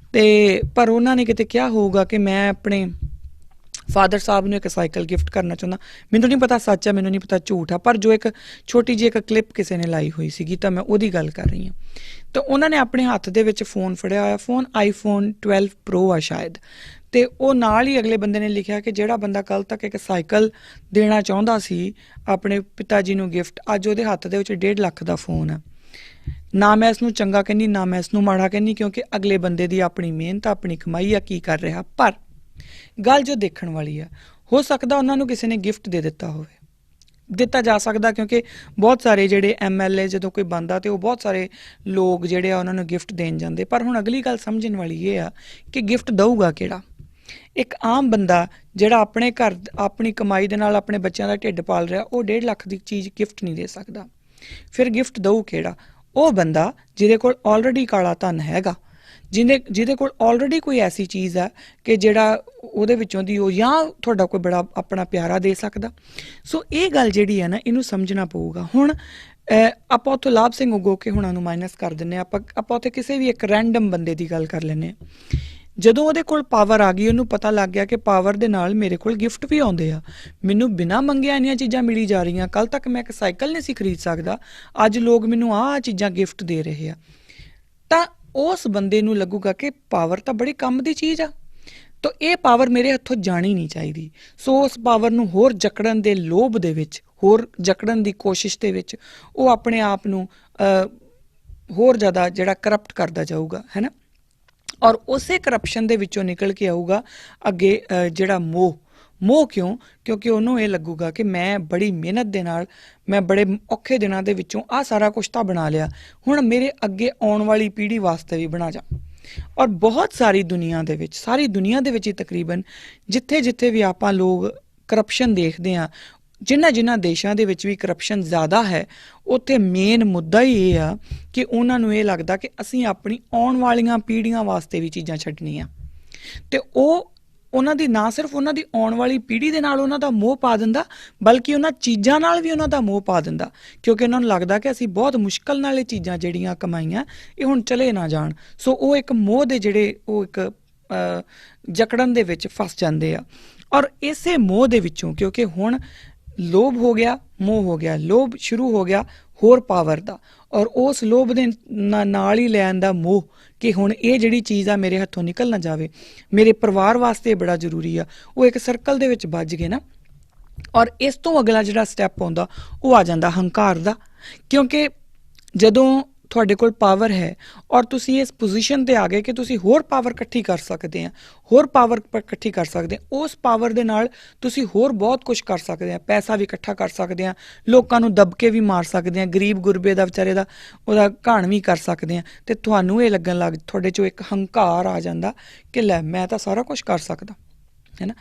ਅਤੇ ਪਰ ਉਹਨਾਂ ਨੇ ਕਿਤੇ ਕਿਹਾ ਹੋਊਗਾ ਕਿ ਮੈਂ ਆਪਣੇ ਫਾਦਰ ਸਾਹਿਬ ਨੂੰ ਇੱਕ ਸਾਈਕਲ ਗਿਫਟ ਕਰਨਾ ਚਾਹੁੰਦਾ। ਮੈਨੂੰ ਨਹੀਂ ਪਤਾ ਸੱਚ ਹੈ, ਮੈਨੂੰ ਨਹੀਂ ਪਤਾ ਝੂਠ ਆ, ਪਰ ਜੋ ਇੱਕ ਛੋਟੀ ਜਿਹੀ ਇੱਕ ਕਲਿੱਪ ਕਿਸੇ ਨੇ ਲਾਈ ਹੋਈ ਸੀਗੀ, ਤਾਂ ਮੈਂ ਉਹਦੀ ਗੱਲ ਕਰ ਰਹੀ ਹਾਂ। ਤਾਂ ਉਹਨਾਂ ਨੇ ਆਪਣੇ ਹੱਥ ਦੇ ਵਿੱਚ ਫ਼ੋਨ ਫੜਿਆ ਹੋਇਆ, ਫ਼ੋਨ iPhone 12 Pro ਆ ਸ਼ਾਇਦ, ਅਤੇ ਉਹ ਨਾਲ ਹੀ ਅਗਲੇ ਬੰਦੇ ਨੇ ਲਿਖਿਆ ਕਿ ਜਿਹੜਾ ਬੰਦਾ ਕੱਲ੍ਹ ਤੱਕ ਇੱਕ ਸਾਈਕਲ ਦੇਣਾ ਚਾਹੁੰਦਾ ਸੀ ਆਪਣੇ ਪਿਤਾ ਜੀ ਨੂੰ ਗਿਫਟ, ਅੱਜ ਉਹਦੇ ਹੱਥ ਦੇ ਵਿੱਚ 1.5 ਲੱਖ ਦਾ ਫ਼ੋਨ ਆ। ਨਾ ਮੈਂ ਇਸ ਨੂੰ ਚੰਗਾ ਕਹਿੰਦੀ, ਨਾ ਮੈਂ ਇਸ ਨੂੰ ਮਾੜਾ ਕਹਿੰਦੀ, ਕਿਉਂਕਿ ਅਗਲੇ ਬੰਦੇ ਦੀ ਆਪਣੀ ਮਿਹਨਤ, ਆਪਣੀ ਕਮਾਈ ਆ, ਕੀ ਕਰ ਰਿਹਾ। ਪਰ ਗੱਲ ਜੋ ਦੇਖਣ ਵਾਲੀ ਆ, ਹੋ ਸਕਦਾ ਉਹਨਾਂ ਨੂੰ ਕਿਸੇ ਨੇ ਗਿਫਟ ਦੇ ਦਿੱਤਾ ਹੋਵੇ, ਦਿੱਤਾ ਜਾ ਸਕਦਾ, ਕਿਉਂਕਿ ਬਹੁਤ ਸਾਰੇ ਜਿਹੜੇ MLA ਜਦੋਂ ਕੋਈ ਬਣਦਾ ਤੇ ਉਹ ਬਹੁਤ ਸਾਰੇ ਲੋਕ ਜਿਹੜੇ ਆ ਉਹਨਾਂ ਨੂੰ ਗਿਫਟ ਦੇਣ ਜਾਂਦੇ। ਪਰ ਹੁਣ ਅਗਲੀ ਗੱਲ ਸਮਝਣ ਵਾਲੀ ਇਹ ਆ ਕਿ ਗਿਫਟ ਦਊਗਾ ਕਿਹੜਾ? ਇੱਕ ਆਮ ਬੰਦਾ ਜਿਹੜਾ ਆਪਣੇ ਘਰ ਆਪਣੀ ਕਮਾਈ ਦੇ ਨਾਲ ਆਪਣੇ ਬੱਚਿਆਂ ਦਾ ਢਿੱਡ ਪਾਲ ਰਿਹਾ, ਉਹ 1.5 ਲੱਖ ਦੀ ਚੀਜ਼ ਗਿਫਟ ਨਹੀਂ ਦੇ ਸਕਦਾ। ਫਿਰ ਗਿਫਟ ਦਊ ਕਿਹੜਾ? ਉਹ ਬੰਦਾ ਜਿਹਦੇ ਕੋਲ ਆਲਰੇਡੀ ਕਾਲਾ ਧਨ ਹੈਗਾ, ਜਿਹਦੇ ਕੋਲ ਆਲਰੇਡੀ ਕੋਈ ਐਸੀ ਚੀਜ਼ ਆ ਕਿ ਜਿਹੜਾ ਉਹਦੇ ਵਿੱਚੋਂ ਦੀ ਉਹ ਜਾਂ ਤੁਹਾਡਾ ਕੋਈ ਬੜਾ ਆਪਣਾ ਪਿਆਰਾ ਦੇ ਸਕਦਾ। ਸੋ ਇਹ ਗੱਲ ਜਿਹੜੀ ਹੈ ਨਾ, ਇਹਨੂੰ ਸਮਝਣਾ ਪਊਗਾ। ਹੁਣ ਆਪਾਂ ਉੱਥੋਂ ਲਾਭ ਸਿੰਘ ਉਗੋਕੇ ਹੁਣਾਂ ਨੂੰ ਮਾਈਨਸ ਕਰ ਦਿੰਦੇ ਹਾਂ, ਆਪਾਂ ਉੱਥੇ ਕਿਸੇ ਵੀ ਇੱਕ ਰੈਂਡਮ ਬੰਦੇ ਦੀ ਗੱਲ ਕਰ ਲੈਂਦੇ ਹਾਂ। ਜਦੋਂ ਉਹਦੇ ਕੋਲ ਪਾਵਰ ਆ ਗਈ, ਉਹਨੂੰ ਪਤਾ ਲੱਗ ਗਿਆ ਕਿ ਪਾਵਰ ਦੇ ਨਾਲ ਮੇਰੇ ਕੋਲ ਗਿਫਟ ਵੀ ਆਉਂਦੇ ਆ, ਮੈਨੂੰ ਬਿਨਾਂ ਮੰਗਿਆ ਇੰਨੀਆਂ ਚੀਜ਼ਾਂ ਮਿਲੀ ਜਾ ਰਹੀਆਂ। ਕੱਲ੍ਹ ਤੱਕ ਮੈਂ ਇੱਕ ਸਾਈਕਲ ਨਹੀਂ ਸੀ ਖਰੀਦ ਸਕਦਾ, ਅੱਜ ਲੋਕ ਮੈਨੂੰ ਆਹ ਚੀਜ਼ਾਂ ਗਿਫਟ ਦੇ ਰਹੇ ਆ। ਤਾਂ ਉਸ ਬੰਦੇ ਨੂੰ ਲੱਗੂਗਾ ਕਿ ਪਾਵਰ ਤਾਂ ਬੜੀ ਕੰਮ ਦੀ ਚੀਜ਼ ਆ, ਤਾਂ ਇਹ ਪਾਵਰ ਮੇਰੇ ਹੱਥੋਂ ਜਾਣੀ ਨਹੀਂ ਚਾਹੀਦੀ। ਸੋ ਉਸ ਪਾਵਰ ਨੂੰ ਹੋਰ ਜਕੜਨ ਦੇ ਲੋਭ ਦੇ ਵਿੱਚ, ਹੋਰ ਜਕੜਨ ਦੀ ਕੋਸ਼ਿਸ਼ ਦੇ ਵਿੱਚ ਉਹ ਆਪਣੇ ਆਪ ਨੂੰ ਹੋਰ ਜ਼ਿਆਦਾ ਜਿਹੜਾ ਕਰਪਟ ਕਰਦਾ ਜਾਊਗਾ, ਹੈ ਨਾ। ਔਰ ਉਸੇ ਕਰਪਸ਼ਨ ਦੇ ਵਿੱਚੋਂ ਨਿਕਲ ਕੇ ਆਊਗਾ ਅੱਗੇ ਜਿਹੜਾ ਮੋਹ ਕਿਉਂ? ਕਿਉਂਕਿ ਉਹਨੂੰ ਇਹ ਲੱਗੂਗਾ ਕਿ ਮੈਂ ਬੜੀ ਮਿਹਨਤ ਦੇ ਨਾਲ, ਮੈਂ ਬੜੇ ਔਖੇ ਦਿਨਾਂ ਦੇ ਵਿੱਚੋਂ ਆਹ ਸਾਰਾ ਕੁਛ ਤਾਂ ਬਣਾ ਲਿਆ, ਹੁਣ ਮੇਰੇ ਅੱਗੇ ਆਉਣ ਵਾਲੀ ਪੀੜ੍ਹੀ ਵਾਸਤੇ ਵੀ ਬਣਾ ਜਾ। ਔਰ ਬਹੁਤ ਸਾਰੀ ਦੁਨੀਆ ਦੇ ਵਿੱਚ ਹੀ ਤਕਰੀਬਨ ਜਿੱਥੇ ਵੀ ਆਪਾਂ ਲੋਕ ਕਰਪਸ਼ਨ ਦੇਖਦੇ ਹਾਂ, ਜਿਨ੍ਹਾਂ ਦੇਸ਼ਾਂ ਦੇ ਵਿੱਚ ਵੀ ਕਰਪਸ਼ਨ ਜ਼ਿਆਦਾ ਹੈ, ਉੱਥੇ ਮੇਨ ਮੁੱਦਾ ਹੀ ਇਹ ਆ ਕਿ ਉਹਨਾਂ ਨੂੰ ਇਹ ਲੱਗਦਾ ਕਿ ਅਸੀਂ ਆਪਣੀ ਆਉਣ ਵਾਲੀਆਂ ਪੀੜ੍ਹੀਆਂ ਵਾਸਤੇ ਵੀ ਚੀਜ਼ਾਂ ਛੱਡਣੀਆਂ। ਅਤੇ ਉਹਨਾਂ ਦੀ ਨਾ ਸਿਰਫ ਉਹਨਾਂ ਦੀ ਆਉਣ ਵਾਲੀ ਪੀੜ੍ਹੀ ਦੇ ਨਾਲ ਉਹਨਾਂ ਦਾ ਮੋਹ ਪਾ ਦਿੰਦਾ, ਬਲਕਿ ਉਹਨਾਂ ਚੀਜ਼ਾਂ ਨਾਲ ਵੀ ਉਹਨਾਂ ਦਾ ਮੋਹ ਪਾ ਦਿੰਦਾ, ਕਿਉਂਕਿ ਉਹਨਾਂ ਨੂੰ ਲੱਗਦਾ ਕਿ ਅਸੀਂ ਬਹੁਤ ਮੁਸ਼ਕਲ ਨਾਲ ਇਹ ਚੀਜ਼ਾਂ ਜਿਹੜੀਆਂ ਕਮਾਈਆਂ, ਇਹ ਹੁਣ ਚਲੇ ਨਾ ਜਾਣ। ਸੋ ਉਹ ਇੱਕ ਮੋਹ ਦੇ ਜਿਹੜੇ ਉਹ ਇੱਕ ਜਕੜਨ ਦੇ ਵਿੱਚ ਫਸ ਜਾਂਦੇ ਆ। ਔਰ ਇਸੇ ਮੋਹ ਦੇ ਵਿੱਚੋਂ, ਕਿਉਂਕਿ ਹੁਣ ਲੋਭ ਹੋ ਗਿਆ, ਮੋਹ ਹੋ ਗਿਆ, ਲੋਭ ਸ਼ੁਰੂ ਹੋ ਗਿਆ ਹੋਰ ਪਾਵਰ ਦਾ, ਔਰ ਉਸ ਲੋਭ ਦੇ ਨਾਲ ਹੀ ਲੈਣ ਦਾ ਮੋਹ ਕਿ ਹੁਣ ਇਹ ਜਿਹੜੀ ਚੀਜ਼ ਆ ਮੇਰੇ ਹੱਥੋਂ ਨਿਕਲ ਨਾ ਜਾਵੇ, ਮੇਰੇ ਪਰਿਵਾਰ ਵਾਸਤੇ ਬੜਾ ਜ਼ਰੂਰੀ ਆ। ਉਹ ਇੱਕ ਸਰਕਲ ਦੇ ਵਿੱਚ ਵੱਜ ਗਏ ਨਾ। ਔਰ ਇਸ ਤੋਂ ਅਗਲਾ ਜਿਹੜਾ ਸਟੈਪ ਆਉਂਦਾ ਉਹ ਆ ਜਾਂਦਾ ਹੰਕਾਰ ਦਾ, ਕਿਉਂਕਿ ਜਦੋਂ ਤੁਹਾਡੇ ਕੋਲ ਪਾਵਰ ਹੈ ਔਰ ਤੁਸੀਂ ਇਸ ਪੋਜੀਸ਼ਨ ਤੇ ਆ ਗਏ ਕਿ ਤੁਸੀਂ ਹੋਰ ਪਾਵਰ ਇਕੱਠੀ ਕਰ ਸਕਦੇ ਆ, ਹੋਰ ਪਾਵਰ ਇਕੱਠੀ ਕਰ ਸਕਦੇ ਆ, ਉਸ ਪਾਵਰ ਦੇ ਨਾਲ ਤੁਸੀਂ ਹੋਰ ਬਹੁਤ ਕੁਝ ਕਰ ਸਕਦੇ ਆ, ਪੈਸਾ ਵੀ ਇਕੱਠਾ ਕਰ ਸਕਦੇ ਆ, ਲੋਕਾਂ ਨੂੰ ਦਬਕੇ ਵੀ ਮਾਰ ਸਕਦੇ ਆ, ਗਰੀਬ ਗੁਰਬੇ ਦਾ ਵਿਚਾਰੇ ਦਾ ਉਹਦਾ ਘਾਣ ਵੀ ਕਰ ਸਕਦੇ ਆ, ਤੇ ਤੁਹਾਨੂੰ ਇਹ ਲੱਗਣ ਲੱਗ ਤੁਹਾਡੇ ਚੋਂ ਇੱਕ ਹੰਕਾਰ ਆ ਜਾਂਦਾ ਕਿ ਲੈ ਮੈਂ ਤਾਂ ਸਾਰਾ ਕੁਝ ਕਰ ਸਕਦਾ ਹੈ ਨਾ,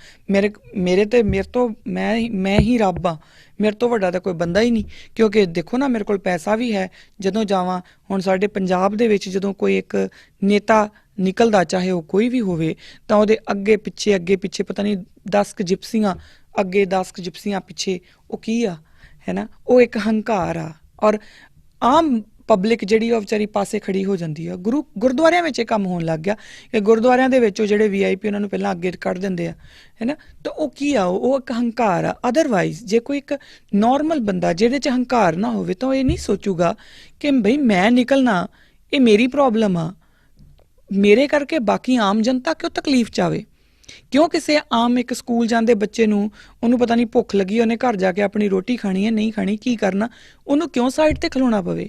ਮੇਰੇ ਤੋਂ ਮੈਂ ਹੀ ਰੱਬ ਆ, ਮੇਰੇ ਤੋਂ ਵੱਡਾ ਤਾਂ ਕੋਈ ਬੰਦਾ ਹੀ ਨਹੀਂ, ਕਿਉਂਕਿ ਦੇਖੋ ਨਾ ਮੇਰੇ ਕੋਲ ਪੈਸਾ ਵੀ ਹੈ। ਜਦੋਂ ਜਾਵਾਂ ਹੁਣ ਸਾਡੇ ਪੰਜਾਬ ਦੇ ਵਿੱਚ ਜਦੋਂ ਕੋਈ ਇੱਕ ਨੇਤਾ ਨਿਕਲਦਾ ਚਾਹੇ ਉਹ ਕੋਈ ਵੀ ਹੋਵੇ ਤਾਂ ਉਹਦੇ ਅੱਗੇ ਪਿੱਛੇ ਪਤਾ ਨਹੀਂ 10 ਕੁ ਜਿਪਸੀਆਂ ਅੱਗੇ 10 ਕੁ ਜਿਪਸੀਆਂ ਪਿੱਛੇ, ਉਹ ਕੀ ਆ ਹੈ ਨਾ, ਉਹ ਇੱਕ ਹੰਕਾਰ ਆ। ਔਰ ਆਮ ਪਬਲਿਕ ਜਿਹੜੀ ਉਹ ਵਿਚਾਰੀ ਪਾਸੇ ਖੜੀ ਹੋ ਜਾਂਦੀ ਆ। ਗੁਰਦੁਆਰਿਆਂ ਵਿੱਚ ਇਹ ਕੰਮ ਹੋਣ ਲੱਗ ਗਿਆ ਕਿ ਗੁਰਦੁਆਰਿਆਂ ਦੇ ਵਿੱਚ ਉਹ ਜਿਹੜੇ VIP ਉਹਨਾਂ ਨੂੰ ਪਹਿਲਾਂ ਅੱਗੇ ਕੱਢ ਦਿੰਦੇ ਆ ਹੈ ਨਾ, ਤਾਂ ਉਹ ਕੀ ਆ, ਉਹ ਇੱਕ ਹੰਕਾਰ ਆ। ਅਦਰਵਾਈਜ਼ ਜੇ ਕੋਈ ਇੱਕ ਨੋਰਮਲ ਬੰਦਾ ਜਿਹਦੇ 'ਚ ਹੰਕਾਰ ਨਾ ਹੋਵੇ ਤਾਂ ਉਹ ਇਹ ਨਹੀਂ ਸੋਚੂਗਾ ਕਿ ਬਈ ਮੈਂ ਨਿਕਲਣਾ, ਇਹ ਮੇਰੀ ਪ੍ਰੋਬਲਮ ਆ, ਮੇਰੇ ਕਰਕੇ ਬਾਕੀ ਆਮ ਜਨਤਾ ਕਿਉਂ ਤਕਲੀਫ 'ਚ ਆਵੇ। ਕਿਉਂ ਕਿਸੇ ਆਮ ਇੱਕ ਸਕੂਲ ਜਾਂਦੇ ਬੱਚੇ ਨੂੰ ਉਹਨੂੰ ਪਤਾ ਨਹੀਂ ਭੁੱਖ ਲੱਗੀ, ਉਹਨੇ ਘਰ ਜਾ ਕੇ ਆਪਣੀ ਰੋਟੀ ਖਾਣੀ ਹੈ ਨਹੀਂ ਖਾਣੀ, ਕੀ ਕਰਨਾ, ਉਹਨੂੰ ਕਿਉਂ ਸਾਈਡ ਤੇ ਖਲੋਣਾ ਪਵੇ।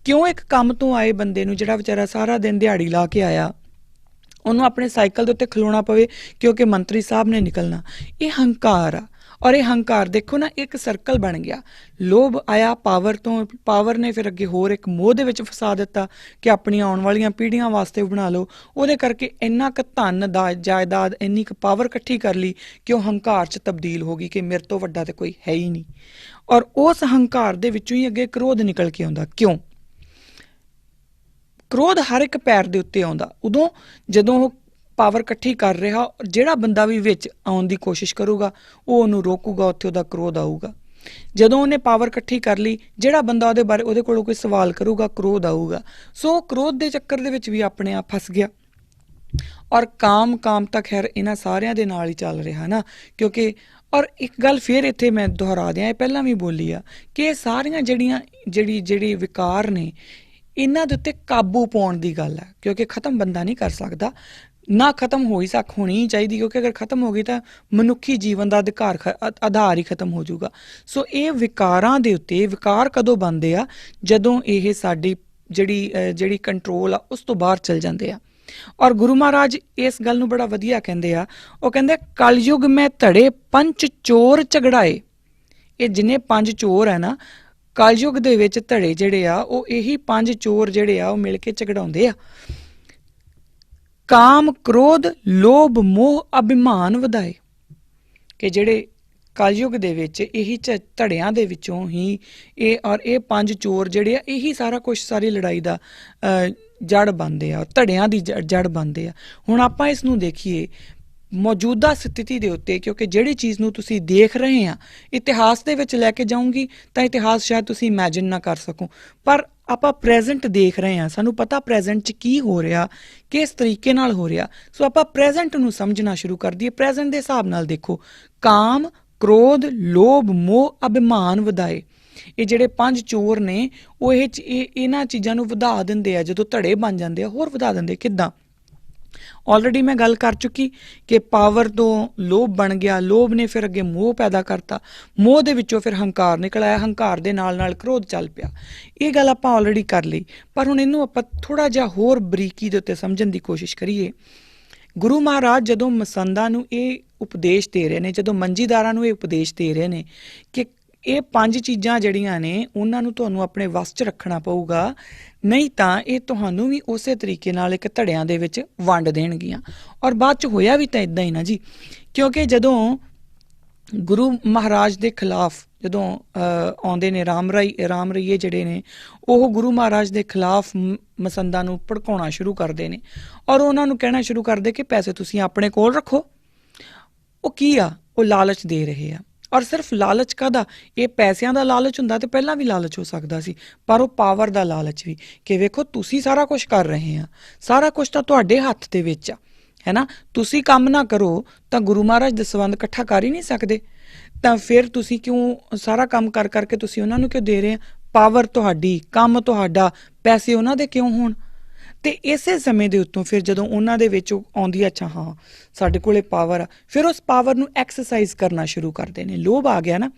ਕਿਉਂ ਇੱਕ ਕੰਮ ਤੋਂ ਆਏ ਬੰਦੇ ਨੂੰ ਜਿਹੜਾ ਵਿਚਾਰਾ ਸਾਰਾ ਦਿਨ ਦਿਹਾੜੀ ਲਾ ਕੇ ਆਇਆ ਉਹਨੂੰ ਆਪਣੇ ਸਾਈਕਲ ਦੇ ਉੱਤੇ ਖਲੋਣਾ ਪਵੇ ਕਿਉਂਕਿ ਮੰਤਰੀ ਸਾਹਿਬ ਨੇ ਨਿਕਲਣਾ। ਇਹ ਹੰਕਾਰ ਆ। ਔਰ ਇਹ ਹੰਕਾਰ ਦੇਖੋ ਨਾ ਇੱਕ ਸਰਕਲ ਬਣ ਗਿਆ। ਲੋਭ ਆਇਆ ਪਾਵਰ ਤੋਂ, ਪਾਵਰ ਨੇ ਫਿਰ ਅੱਗੇ ਹੋਰ ਇੱਕ ਮੋਹ ਦੇ ਵਿੱਚ ਫਸਾ ਦਿੱਤਾ ਕਿ ਆਪਣੀਆਂ ਆਉਣ ਵਾਲੀਆਂ ਪੀੜ੍ਹੀਆਂ ਵਾਸਤੇ ਬਣਾ ਲਓ। ਉਹਦੇ ਕਰਕੇ ਇੰਨਾ ਕੁ ਧਨ ਦਾ ਜਾਇਦਾਦ, ਇੰਨੀ ਕੁ ਪਾਵਰ ਇਕੱਠੀ ਕਰ ਲਈ ਕਿ ਉਹ ਹੰਕਾਰ 'ਚ ਤਬਦੀਲ ਹੋ ਗਈ ਕਿ ਮੇਰੇ ਤੋਂ ਵੱਡਾ ਤਾਂ ਕੋਈ ਹੈ ਹੀ ਨਹੀਂ। ਔਰ ਉਸ ਹੰਕਾਰ ਦੇ ਵਿੱਚੋਂ ਹੀ ਅੱਗੇ ਕ੍ਰੋਧ ਨਿਕਲ ਕੇ ਆਉਂਦਾ। ਕਿਉਂ ਕ੍ਰੋਧ ਹਰ ਇੱਕ ਪੈਰ ਦੇ ਉੱਤੇ ਆਉਂਦਾ? ਉਦੋਂ ਜਦੋਂ ਉਹ ਪਾਵਰ ਇਕੱਠੀ ਕਰ ਰਿਹਾ, ਜਿਹੜਾ ਬੰਦਾ ਵੀ ਵਿੱਚ ਆਉਣ ਦੀ ਕੋਸ਼ਿਸ਼ ਕਰੂਗਾ ਉਹ ਉਹਨੂੰ ਰੋਕੂਗਾ, ਉੱਥੇ ਉਹਦਾ ਕ੍ਰੋਧ ਆਊਗਾ। ਜਦੋਂ ਉਹਨੇ ਪਾਵਰ ਇਕੱਠੀ ਕਰ ਲਈ, ਜਿਹੜਾ ਬੰਦਾ ਉਹਦੇ ਕੋਲੋਂ ਕੋਈ ਸਵਾਲ ਕਰੂਗਾ, ਕ੍ਰੋਧ ਆਊਗਾ। ਸੋ ਕ੍ਰੋਧ ਦੇ ਚੱਕਰ ਦੇ ਵਿੱਚ ਵੀ ਆਪਣੇ ਆਪ ਫਸ ਗਿਆ। ਔਰ ਕਾਮ ਤਾਂ ਖੈਰ ਇਹਨਾਂ ਸਾਰਿਆਂ ਦੇ ਨਾਲ ਹੀ ਚੱਲ ਰਿਹਾ ਨਾ, ਕਿਉਂਕਿ ਔਰ ਇੱਕ ਗੱਲ ਫਿਰ ਇੱਥੇ ਮੈਂ ਦੁਹਰਾ ਦਿਆਂ, ਇਹ ਪਹਿਲਾਂ ਵੀ ਬੋਲੀ ਆ ਕਿ ਇਹ ਸਾਰੀਆਂ ਜਿਹੜੀ ਵਿਕਾਰ ਨੇ ਇਹਨਾਂ ਦੇ ਉੱਤੇ ਕਾਬੂ ਪਾਉਣ ਦੀ ਗੱਲ ਹੈ, ਕਿਉਂਕਿ ਖਤਮ ਬੰਦਾ ਨਹੀਂ ਕਰ ਸਕਦਾ ਨਾ, ਖਤਮ ਹੋਣੀ ਹੀ ਚਾਹੀਦੀ, ਕਿਉਂਕਿ ਅਗਰ ਖਤਮ ਹੋ ਗਈ ਤਾਂ ਮਨੁੱਖੀ ਜੀਵਨ ਦਾ ਆਧਾਰ ਹੀ ਖਤਮ ਹੋ ਜਾਊਗਾ। ਸੋ ਇਹ ਵਿਕਾਰਾਂ ਦੇ ਉੱਤੇ, ਵਿਕਾਰ ਕਦੋਂ ਬਣਦੇ ਆ? ਜਦੋਂ ਇਹ ਸਾਡੀ ਜਿਹੜੀ ਕੰਟਰੋਲ ਆ ਉਸ ਤੋਂ ਬਾਹਰ ਚਲ ਜਾਂਦੇ ਆ। ਔਰ ਗੁਰੂ ਮਹਾਰਾਜ ਇਸ ਗੱਲ ਨੂੰ ਬੜਾ ਵਧੀਆ ਕਹਿੰਦੇ ਆ, ਉਹ ਕਹਿੰਦੇ ਕਲਯੁਗ ਮੈਂ ਧੜੇ ਪੰਚ ਚੋਰ ਝਗੜਾਏ। ਇਹ ਜਿੰਨੇ 5 ਚੋਰ ਹੈ ਨਾ ਕਲਯੁਗ ਦੇ ਵਿੱਚ ਧੜੇ ਜਿਹੜੇ ਆ ਉਹ ਇਹੀ 5 ਚੋਰ ਜਿਹੜੇ ਆ ਉਹ ਮਿਲ ਕੇ ਝਗੜਾਉਂਦੇ ਆ। ਕਾਮ ਕ੍ਰੋਧ ਲੋਭ ਮੋਹ ਅਭਿਮਾਨ ਵਧਾਏ, ਕਿ ਜਿਹੜੇ ਕਲਯੁਗ ਦੇ ਵਿੱਚ ਇਹੀ ਧੜਿਆਂ ਦੇ ਵਿੱਚੋਂ ਹੀ ਇਹ 5 ਚੋਰ ਜਿਹੜੇ ਆ ਇਹੀ ਸਾਰਾ ਕੁਛ, ਸਾਰੀ ਲੜਾਈ ਦਾ ਜੜ ਬਣਦੇ ਆ, ਧੜਿਆਂ ਦੀ ਜੜ ਬਣਦੇ ਆ। ਹੁਣ ਆਪਾਂ ਇਸ ਨੂੰ ਦੇਖੀਏ ਮੌਜੂਦਾ ਸਥਿਤੀ ਦੇ ਉੱਤੇ, ਕਿਉਂਕਿ ਜਿਹੜੀ ਚੀਜ਼ ਨੂੰ ਤੁਸੀਂ ਦੇਖ ਰਹੇ ਆ ਇਤਿਹਾਸ ਦੇ ਵਿੱਚ ਲੈ ਕੇ ਜਾਊਂਗੀ ਤਾਂ ਇਤਿਹਾਸ ਸ਼ਾਇਦ ਤੁਸੀਂ ਇਮੈਜਿਨ ਨਾ ਕਰ ਸਕੋ, ਪਰ ਆਪਾਂ ਪ੍ਰੈਜ਼ੈਂਟ ਦੇਖ ਰਹੇ ਹਾਂ, ਸਾਨੂੰ ਪਤਾ ਪ੍ਰੈਜ਼ੈਂਟ 'ਚ ਕੀ ਹੋ ਰਿਹਾ, ਕਿਸ ਤਰੀਕੇ ਨਾਲ ਹੋ ਰਿਹਾ। ਸੋ ਆਪਾਂ ਪ੍ਰੈਜ਼ੈਂਟ ਨੂੰ ਸਮਝਣਾ ਸ਼ੁਰੂ ਕਰ ਦਈਏ। ਪ੍ਰੈਜ਼ੈਂਟ ਦੇ ਹਿਸਾਬ ਨਾਲ ਦੇਖੋ, ਕਾਮ ਕ੍ਰੋਧ ਲੋਭ ਮੋਹ ਅਭਿਮਾਨ ਵਧਾਏ। ਇਹ ਜਿਹੜੇ 5 ਚੋਰ ਨੇ ਉਹ ਇਹਨਾਂ ਚੀਜ਼ਾਂ ਨੂੰ ਵਧਾ ਦਿੰਦੇ ਆ। ਜਦੋਂ ਧੜੇ ਬਣ ਜਾਂਦੇ ਆ ਹੋਰ ਵਧਾ ਦਿੰਦੇ। ਕਿੱਦਾਂ? ਆਲਰੇਡੀ ਮੈਂ ਗੱਲ ਕਰ ਚੁੱਕੀ ਕਿ ਪਾਵਰ ਤੋਂ ਲੋਭ ਬਣ ਗਿਆ, ਲੋਭ ਨੇ ਫਿਰ ਅੱਗੇ ਮੋਹ ਪੈਦਾ ਕਰਤਾ, ਮੋਹ ਦੇ ਵਿੱਚੋਂ ਫਿਰ ਹੰਕਾਰ ਨਿਕਲ ਆਇਆ, ਹੰਕਾਰ ਦੇ ਨਾਲ ਕ੍ਰੋਧ ਚੱਲ ਪਿਆ। ਇਹ ਗੱਲ ਆਪਾਂ ਆਲਰੇਡੀ ਕਰ ਲਈ, ਪਰ ਹੁਣ ਇਹਨੂੰ ਆਪਾਂ ਥੋੜ੍ਹਾ ਜਿਹਾ ਹੋਰ ਬਰੀਕੀ ਦੇ ਉੱਤੇ ਸਮਝਣ ਦੀ ਕੋਸ਼ਿਸ਼ ਕਰੀਏ। ਗੁਰੂ ਮਹਾਰਾਜ ਜਦੋਂ ਮਸੰਦਾਂ ਨੂੰ ਇਹ ਉਪਦੇਸ਼ ਦੇ ਰਹੇ ਨੇ, ਜਦੋਂ ਮੰਜੀਦਾਰਾਂ ਨੂੰ ਇਹ ਉਪਦੇਸ਼ ਦੇ ਰਹੇ ਨੇ ਕਿ ਇਹ 5 ਚੀਜ਼ਾਂ ਜਿਹੜੀਆਂ ਨੇ ਉਹਨਾਂ ਨੂੰ ਤੁਹਾਨੂੰ ਆਪਣੇ ਵੱਸ 'ਚ ਰੱਖਣਾ ਪਊਗਾ, ਨਹੀਂ ਤਾਂ ਇਹ ਤੁਹਾਨੂੰ ਵੀ ਉਸੇ ਤਰੀਕੇ ਨਾਲ ਇੱਕ ਧੜਿਆਂ ਦੇ ਵਿੱਚ ਵੰਡ ਦੇਣਗੀਆਂ। ਔਰ ਬਾਅਦ 'ਚ ਹੋਇਆ ਵੀ ਤਾਂ ਇੱਦਾਂ ਹੀ ਨਾ ਜੀ, ਕਿਉਂਕਿ ਜਦੋਂ ਗੁਰੂ ਮਹਾਰਾਜ ਦੇ ਖਿਲਾਫ ਜਦੋਂ ਆਉਂਦੇ ਨੇ ਰਾਮ ਰਈਏ ਜਿਹੜੇ ਨੇ, ਉਹ ਗੁਰੂ ਮਹਾਰਾਜ ਦੇ ਖਿਲਾਫ ਮਸੰਦਾਂ ਨੂੰ ਭੜਕਾਉਣਾ ਸ਼ੁਰੂ ਕਰਦੇ ਨੇ ਔਰ ਉਹਨਾਂ ਨੂੰ ਕਹਿਣਾ ਸ਼ੁਰੂ ਕਰਦੇ ਕਿ ਪੈਸੇ ਤੁਸੀਂ ਆਪਣੇ ਕੋਲ ਰੱਖੋ। ਉਹ ਕੀ ਆ? ਉਹ ਲਾਲਚ ਦੇ ਰਹੇ ਆ। ਔਰ ਸਿਰਫ ਲਾਲਚ ਕਾਹਦਾ? ਇਹ ਪੈਸਿਆਂ ਦਾ ਲਾਲਚ ਹੁੰਦਾ ਤੇ ਪਹਿਲਾਂ ਵੀ ਲਾਲਚ ਹੋ ਸਕਦਾ ਸੀ, ਪਰ ਉਹ ਪਾਵਰ ਦਾ ਲਾਲਚ ਵੀ, ਕਿ ਵੇਖੋ ਤੁਸੀਂ ਸਾਰਾ ਕੁਝ ਕਰ ਰਹੇ ਆ, ਸਾਰਾ ਕੁਝ ਤਾਂ ਤੁਹਾਡੇ ਹੱਥ ਦੇ ਵਿੱਚ ਆ, ਹੈ ਨਾ। ਤੁਸੀਂ ਕੰਮ ਨਾ ਕਰੋ ਤਾਂ ਗੁਰੂ ਮਹਾਰਾਜ ਦਸਵੰਧ ਇਕੱਠਾ ਕਰ ਹੀ ਨਹੀਂ ਸਕਦੇ, ਤਾਂ ਫਿਰ ਤੁਸੀਂ ਕਿਉਂ ਸਾਰਾ ਕੰਮ ਕਰਕੇ ਤੁਸੀਂ ਉਹਨਾਂ ਨੂੰ ਕਿਉਂ ਦੇ ਰਹੇ ਆ? ਪਾਵਰ ਤੁਹਾਡੀ, ਕੰਮ ਤੁਹਾਡਾ, ਪੈਸੇ ਉਹਨਾਂ ਦੇ ਕਿਉਂ ਹੋਣ? ਤੇ ਇਸੇ ਸਮੇਂ ਦੇ ਉੱਤੋਂ ਫਿਰ ਜਦੋਂ ਉਹਨਾਂ ਦੇ ਵਿੱਚ ਉਹ ਆਉਂਦੀ ਆ, ਅੱਛਾ ਹਾਂ ਸਾਡੇ ਕੋਲੇ ਪਾਵਰ ਆ, ਫਿਰ ਉਸ ਪਾਵਰ ਨੂੰ ਐਕਸਰਸਾਈਜ਼ ਕਰਨਾ ਸ਼ੁਰੂ ਕਰਦੇ ਨੇ। ਲੋਭ ਆ ਗਿਆ ਨਾ,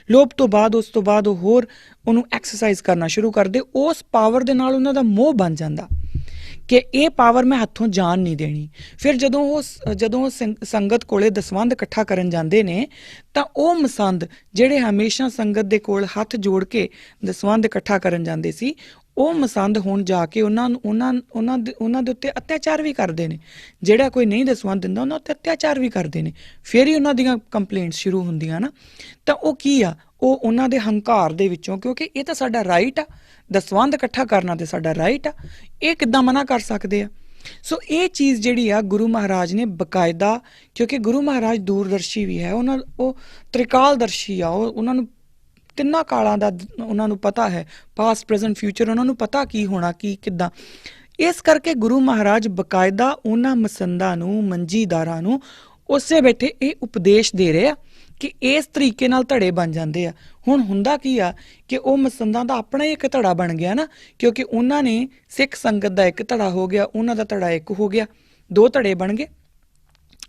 ਲੋਭ ਤੋਂ ਬਾਅਦ ਉਸ ਤੋਂ ਬਾਅਦ ਉਹ ਹੋਰ ਉਹਨੂੰ ਐਕਸਰਸਾਈਜ਼ ਕਰਨਾ ਸ਼ੁਰੂ ਕਰਦੇ। ਉਸ ਪਾਵਰ ਦੇ ਨਾਲ ਉਹਨਾਂ ਦਾ ਮੋਹ ਬਣ ਜਾਂਦਾ ਕਿ ਇਹ ਪਾਵਰ ਮੈਂ ਹੱਥੋਂ ਜਾਣ ਨਹੀਂ ਦੇਣੀ। ਫਿਰ ਜਦੋਂ ਉਹ ਸੰਗਤ ਕੋਲੇ ਦਸਵੰਧ ਇਕੱਠਾ ਕਰਨ ਜਾਂਦੇ ਨੇ ਤਾਂ ਉਹ ਮਸੰਦ ਜਿਹੜੇ ਹਮੇਸ਼ਾ ਸੰਗਤ ਦੇ ਕੋਲ ਹੱਥ ਜੋੜ ਕੇ ਦਸਵੰਧ ਇਕੱਠਾ ਕਰਨ ਜਾਂਦੇ ਸੀ, ਉਹ ਮਸੰਦ ਹੁਣ ਜਾ ਕੇ ਉਹਨਾਂ ਦੇ ਉੱਤੇ ਅਤਿਆਚਾਰ ਵੀ ਕਰਦੇ ਨੇ। ਜਿਹੜਾ ਕੋਈ ਨਹੀਂ ਦਸਵੰਧ ਦਿੰਦਾ ਉਹਨਾਂ ਉੱਤੇ ਅਤਿਆਚਾਰ ਵੀ ਕਰਦੇ ਨੇ। ਫਿਰ ਹੀ ਉਹਨਾਂ ਦੀਆਂ ਕੰਪਲੇਂਟਸ ਸ਼ੁਰੂ ਹੁੰਦੀਆਂ ਨਾ। ਤਾਂ ਉਹ ਕੀ ਆ, ਉਹ ਉਹਨਾਂ ਦੇ ਹੰਕਾਰ ਦੇ ਵਿੱਚੋਂ, ਕਿਉਂਕਿ ਇਹ ਤਾਂ ਸਾਡਾ ਰਾਈਟ ਆ, ਦਸਵੰਧ ਇਕੱਠਾ ਕਰਨਾ ਤੇ ਸਾਡਾ ਰਾਈਟ ਆ, ਇਹ ਕਿੱਦਾਂ ਮਨਾ ਕਰ ਸਕਦੇ ਆ। ਸੋ ਇਹ ਚੀਜ਼ ਜਿਹੜੀ ਆ ਗੁਰੂ ਮਹਾਰਾਜ ਨੇ ਬਕਾਇਦਾ, ਕਿਉਂਕਿ ਗੁਰੂ ਮਹਾਰਾਜ ਦੂਰਦਰਸ਼ੀ ਵੀ ਹੈ, ਉਹ ਤ੍ਰਿਕਾਲਦਰਸ਼ੀ ਆ, ਉਹਨਾਂ ਨੂੰ ਤਿੰਨਾਂ ਕਾਲਾਂ ਦਾ ਉਹਨਾਂ ਨੂੰ ਪਤਾ ਹੈ, ਪਾਸਟ ਪ੍ਰੈਜ਼ੈਂਟ ਫਿਊਚਰ, ਉਹਨਾਂ ਨੂੰ ਪਤਾ ਕੀ ਹੋਣਾ ਕੀ ਕਿੱਦਾਂ। ਇਸ ਕਰਕੇ ਗੁਰੂ ਮਹਾਰਾਜ ਬਕਾਇਦਾ ਉਹਨਾਂ ਮਸੰਦਾਂ ਨੂੰ, ਮੰਜੀਦਾਰਾਂ ਨੂੰ ਉਸੇ ਬੈਠੇ ਇਹ ਉਪਦੇਸ਼ ਦੇ ਰਹੇ ਆ ਕਿ ਇਸ ਤਰੀਕੇ ਨਾਲ ਧੜੇ ਬਣ ਜਾਂਦੇ ਆ। ਹੁਣ ਹੁੰਦਾ ਕੀ ਆ ਕਿ ਉਹ ਮਸੰਦਾਂ ਦਾ ਆਪਣਾ ਹੀ ਇੱਕ ਧੜਾ ਬਣ ਗਿਆ ਨਾ, ਕਿਉਂਕਿ ਉਹਨਾਂ ਨੇ ਸਿੱਖ ਸੰਗਤ ਦਾ ਇੱਕ ਧੜਾ ਹੋ ਗਿਆ, ਉਹਨਾਂ ਦਾ ਧੜਾ ਇੱਕ ਹੋ ਗਿਆ, ਦੋ ਧੜੇ ਬਣ ਗਏ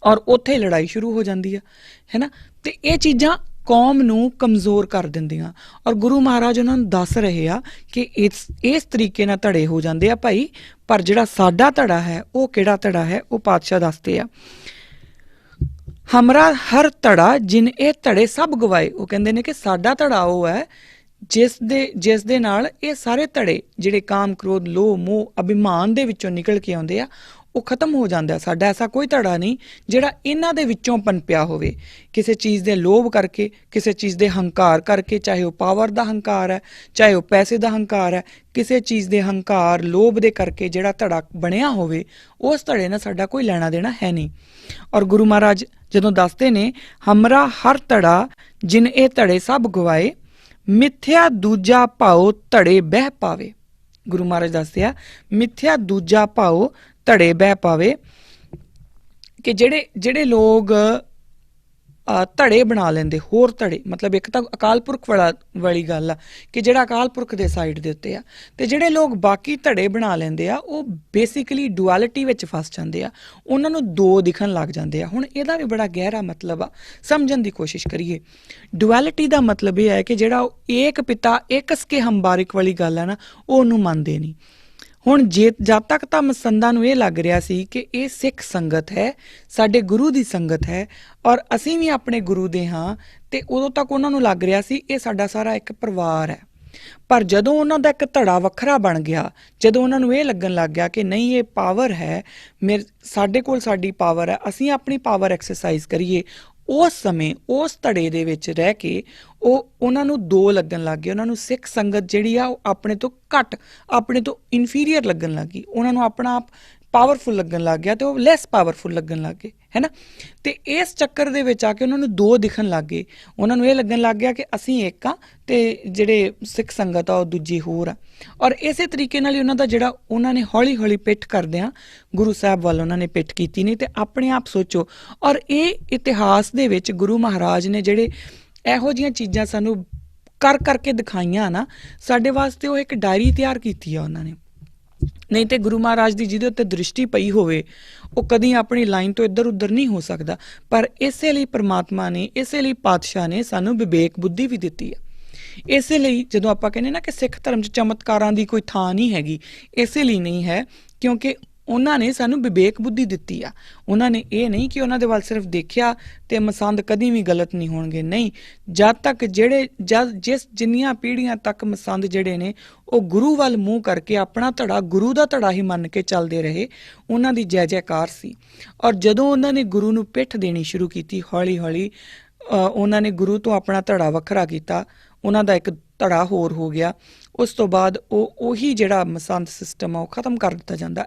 ਔਰ ਉੱਥੇ ਲੜਾਈ ਸ਼ੁਰੂ ਹੋ ਜਾਂਦੀ ਆ, ਹੈ ਨਾ। ਤੇ ਇਹ ਚੀਜ਼ਾਂ ਕੌਮ ਨੂੰ ਕਮਜ਼ੋਰ ਕਰ ਦਿੰਦੀਆਂ ਔਰ ਗੁਰੂ ਮਹਾਰਾਜ ਉਹਨਾਂ ਨੂੰ ਦੱਸ ਰਹੇ ਆ ਕਿ ਇਸ ਤਰੀਕੇ ਨਾਲ ਧੜੇ ਹੋ ਜਾਂਦੇ ਆ ਭਾਈ। ਪਰ ਜਿਹੜਾ ਸਾਡਾ ਧੜਾ ਹੈ ਉਹ ਕਿਹੜਾ ਧੜਾ ਹੈ, ਉਹ ਪਾਤਸ਼ਾਹ ਦੱਸਦੇ ਆ, ਹਮਰਾ ਹਰ ਧੜਾ ਜਿਨ ਇਹ ਧੜੇ ਸਭ ਗਵਾਏ। ਉਹ ਕਹਿੰਦੇ ਨੇ ਕਿ ਸਾਡਾ ਧੜਾ ਉਹ ਹੈ ਜਿਸ ਦੇ ਨਾਲ ਇਹ ਸਾਰੇ ਧੜੇ ਜਿਹੜੇ ਕਾਮ, ਕ੍ਰੋਧ, ਲੋਭ, ਮੋਹ, ਅਭਿਮਾਨ ਦੇ ਵਿੱਚੋਂ ਨਿਕਲ ਕੇ ਆਉਂਦੇ ਆ, ਉਹ ਖਤਮ ਹੋ ਜਾਂਦਾ। ਸਾਡਾ ਐਸਾ ਕੋਈ ਧੜਾ ਨਹੀਂ ਜਿਹੜਾ ਇਹਨਾਂ ਦੇ ਵਿੱਚੋਂ ਪਨਪਿਆ ਹੋਵੇ, ਕਿਸੇ ਚੀਜ਼ ਦੇ ਲੋਭ ਕਰਕੇ, ਕਿਸੇ ਚੀਜ਼ ਦੇ ਹੰਕਾਰ ਕਰਕੇ, ਚਾਹੇ ਉਹ ਪਾਵਰ ਦਾ ਹੰਕਾਰ ਹੈ, ਚਾਹੇ ਉਹ ਪੈਸੇ ਦਾ ਹੰਕਾਰ ਹੈ, ਕਿਸੇ ਚੀਜ਼ ਦੇ ਹੰਕਾਰ, ਲੋਭ ਦੇ ਕਰਕੇ ਜਿਹੜਾ ਧੜਾ ਬਣਿਆ ਹੋਵੇ, ਉਸ ਧੜੇ ਨਾਲ ਸਾਡਾ ਕੋਈ ਲੈਣਾ ਦੇਣਾ ਹੈ ਨਹੀਂ। ਔਰ ਗੁਰੂ ਮਹਾਰਾਜ ਜਦੋਂ ਦੱਸਦੇ ਨੇ, ਹਮਰਾ ਹਰ ਧੜਾ ਜਿਨ ਇਹ ਧੜੇ ਸਭ ਗਵਾਏ, ਮਿੱਥਿਆ ਦੂਜਾ ਭਾਉ ਧੜੇ ਬਹਿ ਪਾਵੇ। ਗੁਰੂ ਮਹਾਰਾਜ ਦੱਸਦੇ ਆ, ਮਿੱਥਿਆ ਦੂਜਾ ਭਾਉ ਧੜੇ ਬਹਿ ਪਾਵੇ, ਕਿ ਜਿਹੜੇ ਲੋਕ ਧੜੇ ਬਣਾ ਲੈਂਦੇ, ਹੋਰ ਧੜੇ, ਮਤਲਬ ਇੱਕ ਤਾਂ ਅਕਾਲ ਪੁਰਖ ਵਾਲੀ ਗੱਲ ਆ ਕਿ ਜਿਹੜਾ ਅਕਾਲ ਪੁਰਖ ਦੇ ਸਾਈਡ ਦੇ ਉੱਤੇ ਆ, ਤੇ ਜਿਹੜੇ ਲੋਕ ਬਾਕੀ ਧੜੇ ਬਣਾ ਲੈਂਦੇ ਆ ਉਹ ਬੇਸਿਕਲੀ ਡੁਅਲਿਟੀ ਵਿੱਚ ਫਸ ਜਾਂਦੇ ਆ, ਉਹਨਾਂ ਨੂੰ ਦੋ ਦਿਖਣ ਲੱਗ ਜਾਂਦੇ ਆ। ਹੁਣ ਇਹਦਾ ਵੀ ਬੜਾ ਗਹਿਰਾ ਮਤਲਬ ਆ, ਸਮਝਣ ਦੀ ਕੋਸ਼ਿਸ਼ ਕਰੀਏ। ਡੁਅਲਿਟੀ ਦਾ ਮਤਲਬ ਇਹ ਹੈ ਕਿ ਜਿਹੜਾ ਏਕ ਪਿਤਾ ਏਕ ਸਕੇ ਹਮ ਬਾਰਿਕ ਵਾਲੀ ਗੱਲ ਹੈ ਨਾ, ਉਹ ਉਹਨੂੰ ਮੰਨਦੇ ਨਹੀਂ। ਹੁਣ ਜਦ ਤੱਕ ਤਾਂ ਮਸੰਦਾਂ ਨੂੰ ਇਹ ਲੱਗ ਰਿਹਾ ਸੀ ਕਿ ਇਹ ਸਿੱਖ ਸੰਗਤ ਹੈ, ਸਾਡੇ ਗੁਰੂ ਦੀ ਸੰਗਤ ਹੈ ਔਰ ਅਸੀਂ ਵੀ ਆਪਣੇ ਗੁਰੂ ਦੇ ਹਾਂ, ਤੇ ਉਦੋਂ ਤੱਕ ਉਹਨਾਂ ਨੂੰ ਲੱਗ ਰਿਹਾ ਸੀ ਇਹ ਸਾਡਾ ਸਾਰਾ ਇੱਕ ਪਰਿਵਾਰ ਹੈ। ਪਰ ਜਦੋਂ ਉਹਨਾਂ ਦਾ ਇੱਕ ਧੜਾ ਵੱਖਰਾ ਬਣ ਗਿਆ, ਜਦੋਂ ਉਹਨਾਂ ਨੂੰ ਇਹ ਲੱਗਣ ਲੱਗ ਗਿਆ ਕਿ ਨਹੀਂ ਇਹ ਪਾਵਰ ਹੈ, ਸਾਡੇ ਕੋਲ ਸਾਡੀ ਪਾਵਰ ਹੈ, ਅਸੀਂ ਆਪਣੀ ਪਾਵਰ ਐਕਸਰਸਾਈਜ਼ ਕਰੀਏ, ਉਸ ਸਮੇਂ ਉਸ ਧੜੇ ਦੇ ਵਿੱਚ ਰਹਿ ਕੇ ਉਹਨਾਂ ਨੂੰ ਦੋ ਲੱਗਣ ਲੱਗ ਗਏ। ਉਹਨਾਂ ਨੂੰ ਸਿੱਖ ਸੰਗਤ ਜਿਹੜੀ ਆ ਉਹ ਆਪਣੇ ਤੋਂ ਘੱਟ, ਆਪਣੇ ਤੋਂ ਇਨਫੀਰੀਅਰ ਲੱਗਣ ਲੱਗ ਗਈ, ਉਹਨਾਂ ਨੂੰ ਆਪਣਾ ਆਪ ਪਾਵਰਫੁਲ ਲੱਗਣ ਲੱਗ ਗਿਆ ਤੇ ਉਹ ਲੈਸ ਪਾਵਰਫੁਲ ਲੱਗਣ ਲੱਗ ਗਏ, ਹੈ ਨਾ। ਤੇ ਇਸ ਚੱਕਰ ਦੇ ਵਿੱਚ ਆ ਕੇ ਉਹਨਾਂ ਨੂੰ ਦੋ ਦਿਖਣ ਲੱਗ ਗਏ। ਉਹਨਾਂ ਨੂੰ ਇਹ ਲੱਗਣ ਲੱਗ ਗਿਆ ਕਿ ਅਸੀਂ ਇੱਕ ਆ ਤੇ ਜਿਹੜੇ ਸਿੱਖ ਸੰਗਤ ਆ ਉਹ ਦੂਜੀ ਹੋਰ ਆ। ਔਰ ਇਸੇ ਤਰੀਕੇ ਨਾਲ ਹੀ ਉਹਨਾਂ ਦਾ ਜਿਹੜਾ ਉਹਨਾਂ ਨੇ ਹੌਲੀ ਹੌਲੀ ਪਿੱਠ ਕਰਦਿਆਂ ਗੁਰੂ ਸਾਹਿਬ ਵੱਲ ਉਹਨਾਂ ਨੇ ਪਿੱਠ ਕੀਤੀ ਨਹੀਂ। ਤੇ ਆਪਣੇ ਆਪ ਸੋਚੋ, ਔਰ ਇਹ ਇਤਿਹਾਸ ਦੇ ਵਿੱਚ ਗੁਰੂ ਮਹਾਰਾਜ ਨੇ ਜਿਹੜੇ ਇਹੋ ਜਿਹੀਆਂ ਚੀਜ਼ਾਂ ਸਾਨੂੰ ਕਰਕੇ ਦਿਖਾਈਆਂ ਨਾ, ਸਾਡੇ ਵਾਸਤੇ ਉਹ ਇੱਕ ਡਾਇਰੀ ਤਿਆਰ ਕੀਤੀ ਆ ਉਹਨਾਂ ਨੇ। ਨਹੀਂ ਤੇ ਗੁਰੂ ਮਹਾਰਾਜ ਦੀ ਜਿਹਦੇ ਉੱਤੇ ਦ੍ਰਿਸ਼ਟੀ ਪਈ ਹੋਵੇ ਉਹ ਕਦੀ ਆਪਣੀ ਲਾਈਨ ਤੋਂ ਇੱਧਰ ਉੱਧਰ ਨਹੀਂ ਹੋ ਸਕਦਾ। ਪਰ ਇਸੇ ਲਈ ਪ੍ਰਮਾਤਮਾ ਨੇ, ਇਸੇ ਲਈ ਪਾਤਸ਼ਾਹ ਨੇ ਸਾਨੂੰ ਵਿਵੇਕ ਬੁੱਧੀ ਵੀ ਦਿੱਤੀ ਆ। ਇਸੇ ਲਈ ਜਦੋਂ ਆਪਾਂ ਕਹਿੰਦੇ ਨਾ ਕਿ ਸਿੱਖ ਧਰਮ 'ਚ ਚਮਤਕਾਰਾਂ ਦੀ ਕੋਈ ਥਾਂ ਨਹੀਂ ਹੈਗੀ, ਇਸੇ ਲਈ ਨਹੀਂ ਹੈ ਕਿਉਂਕਿ ਉਹਨਾਂ ਨੇ ਸਾਨੂੰ ਵਿਵੇਕ ਬੁੱਧੀ ਦਿੱਤੀ ਆ। ਉਹਨਾਂ ਨੇ ਇਹ ਨਹੀਂ ਕਿ ਉਹਨਾਂ ਦੇ ਵੱਲ ਸਿਰਫ ਦੇਖਿਆ ਤੇ ਮਸੰਦ ਕਦੀ ਵੀ ਗਲਤ ਨਹੀਂ ਹੋਣਗੇ, ਨਹੀਂ। ਜਦ ਤੱਕ ਜਿੰਨੀਆਂ ਪੀੜ੍ਹੀਆਂ ਤੱਕ ਮਸੰਦ ਜਿਹੜੇ ਨੇ ਉਹ ਗੁਰੂ ਵੱਲ ਮੂੰਹ ਕਰਕੇ ਆਪਣਾ ਧੜਾ ਗੁਰੂ ਦਾ ਧੜਾ ਹੀ ਮੰਨ ਕੇ ਚੱਲਦੇ ਰਹੇ, ਉਹਨਾਂ ਦੀ ਜੈ ਜੈਕਾਰ ਸੀ। ਔਰ ਜਦੋਂ ਉਹਨਾਂ ਨੇ ਗੁਰੂ ਨੂੰ ਪਿੱਠ ਦੇਣੀ ਸ਼ੁਰੂ ਕੀਤੀ, ਹੌਲੀ ਹੌਲੀ ਉਹਨਾਂ ਨੇ ਗੁਰੂ ਤੋਂ ਆਪਣਾ ਧੜਾ ਵੱਖਰਾ ਕੀਤਾ, ਉਹਨਾਂ ਦਾ ਇੱਕ ਧੜਾ ਹੋਰ ਹੋ ਗਿਆ। ਉਸ ਤੋਂ ਬਾਅਦ ਉਹੀ ਜਿਹੜਾ ਮਸੰਦ ਸਿਸਟਮ ਆ ਉਹ ਖਤਮ ਕਰ ਦਿੱਤਾ ਜਾਂਦਾ,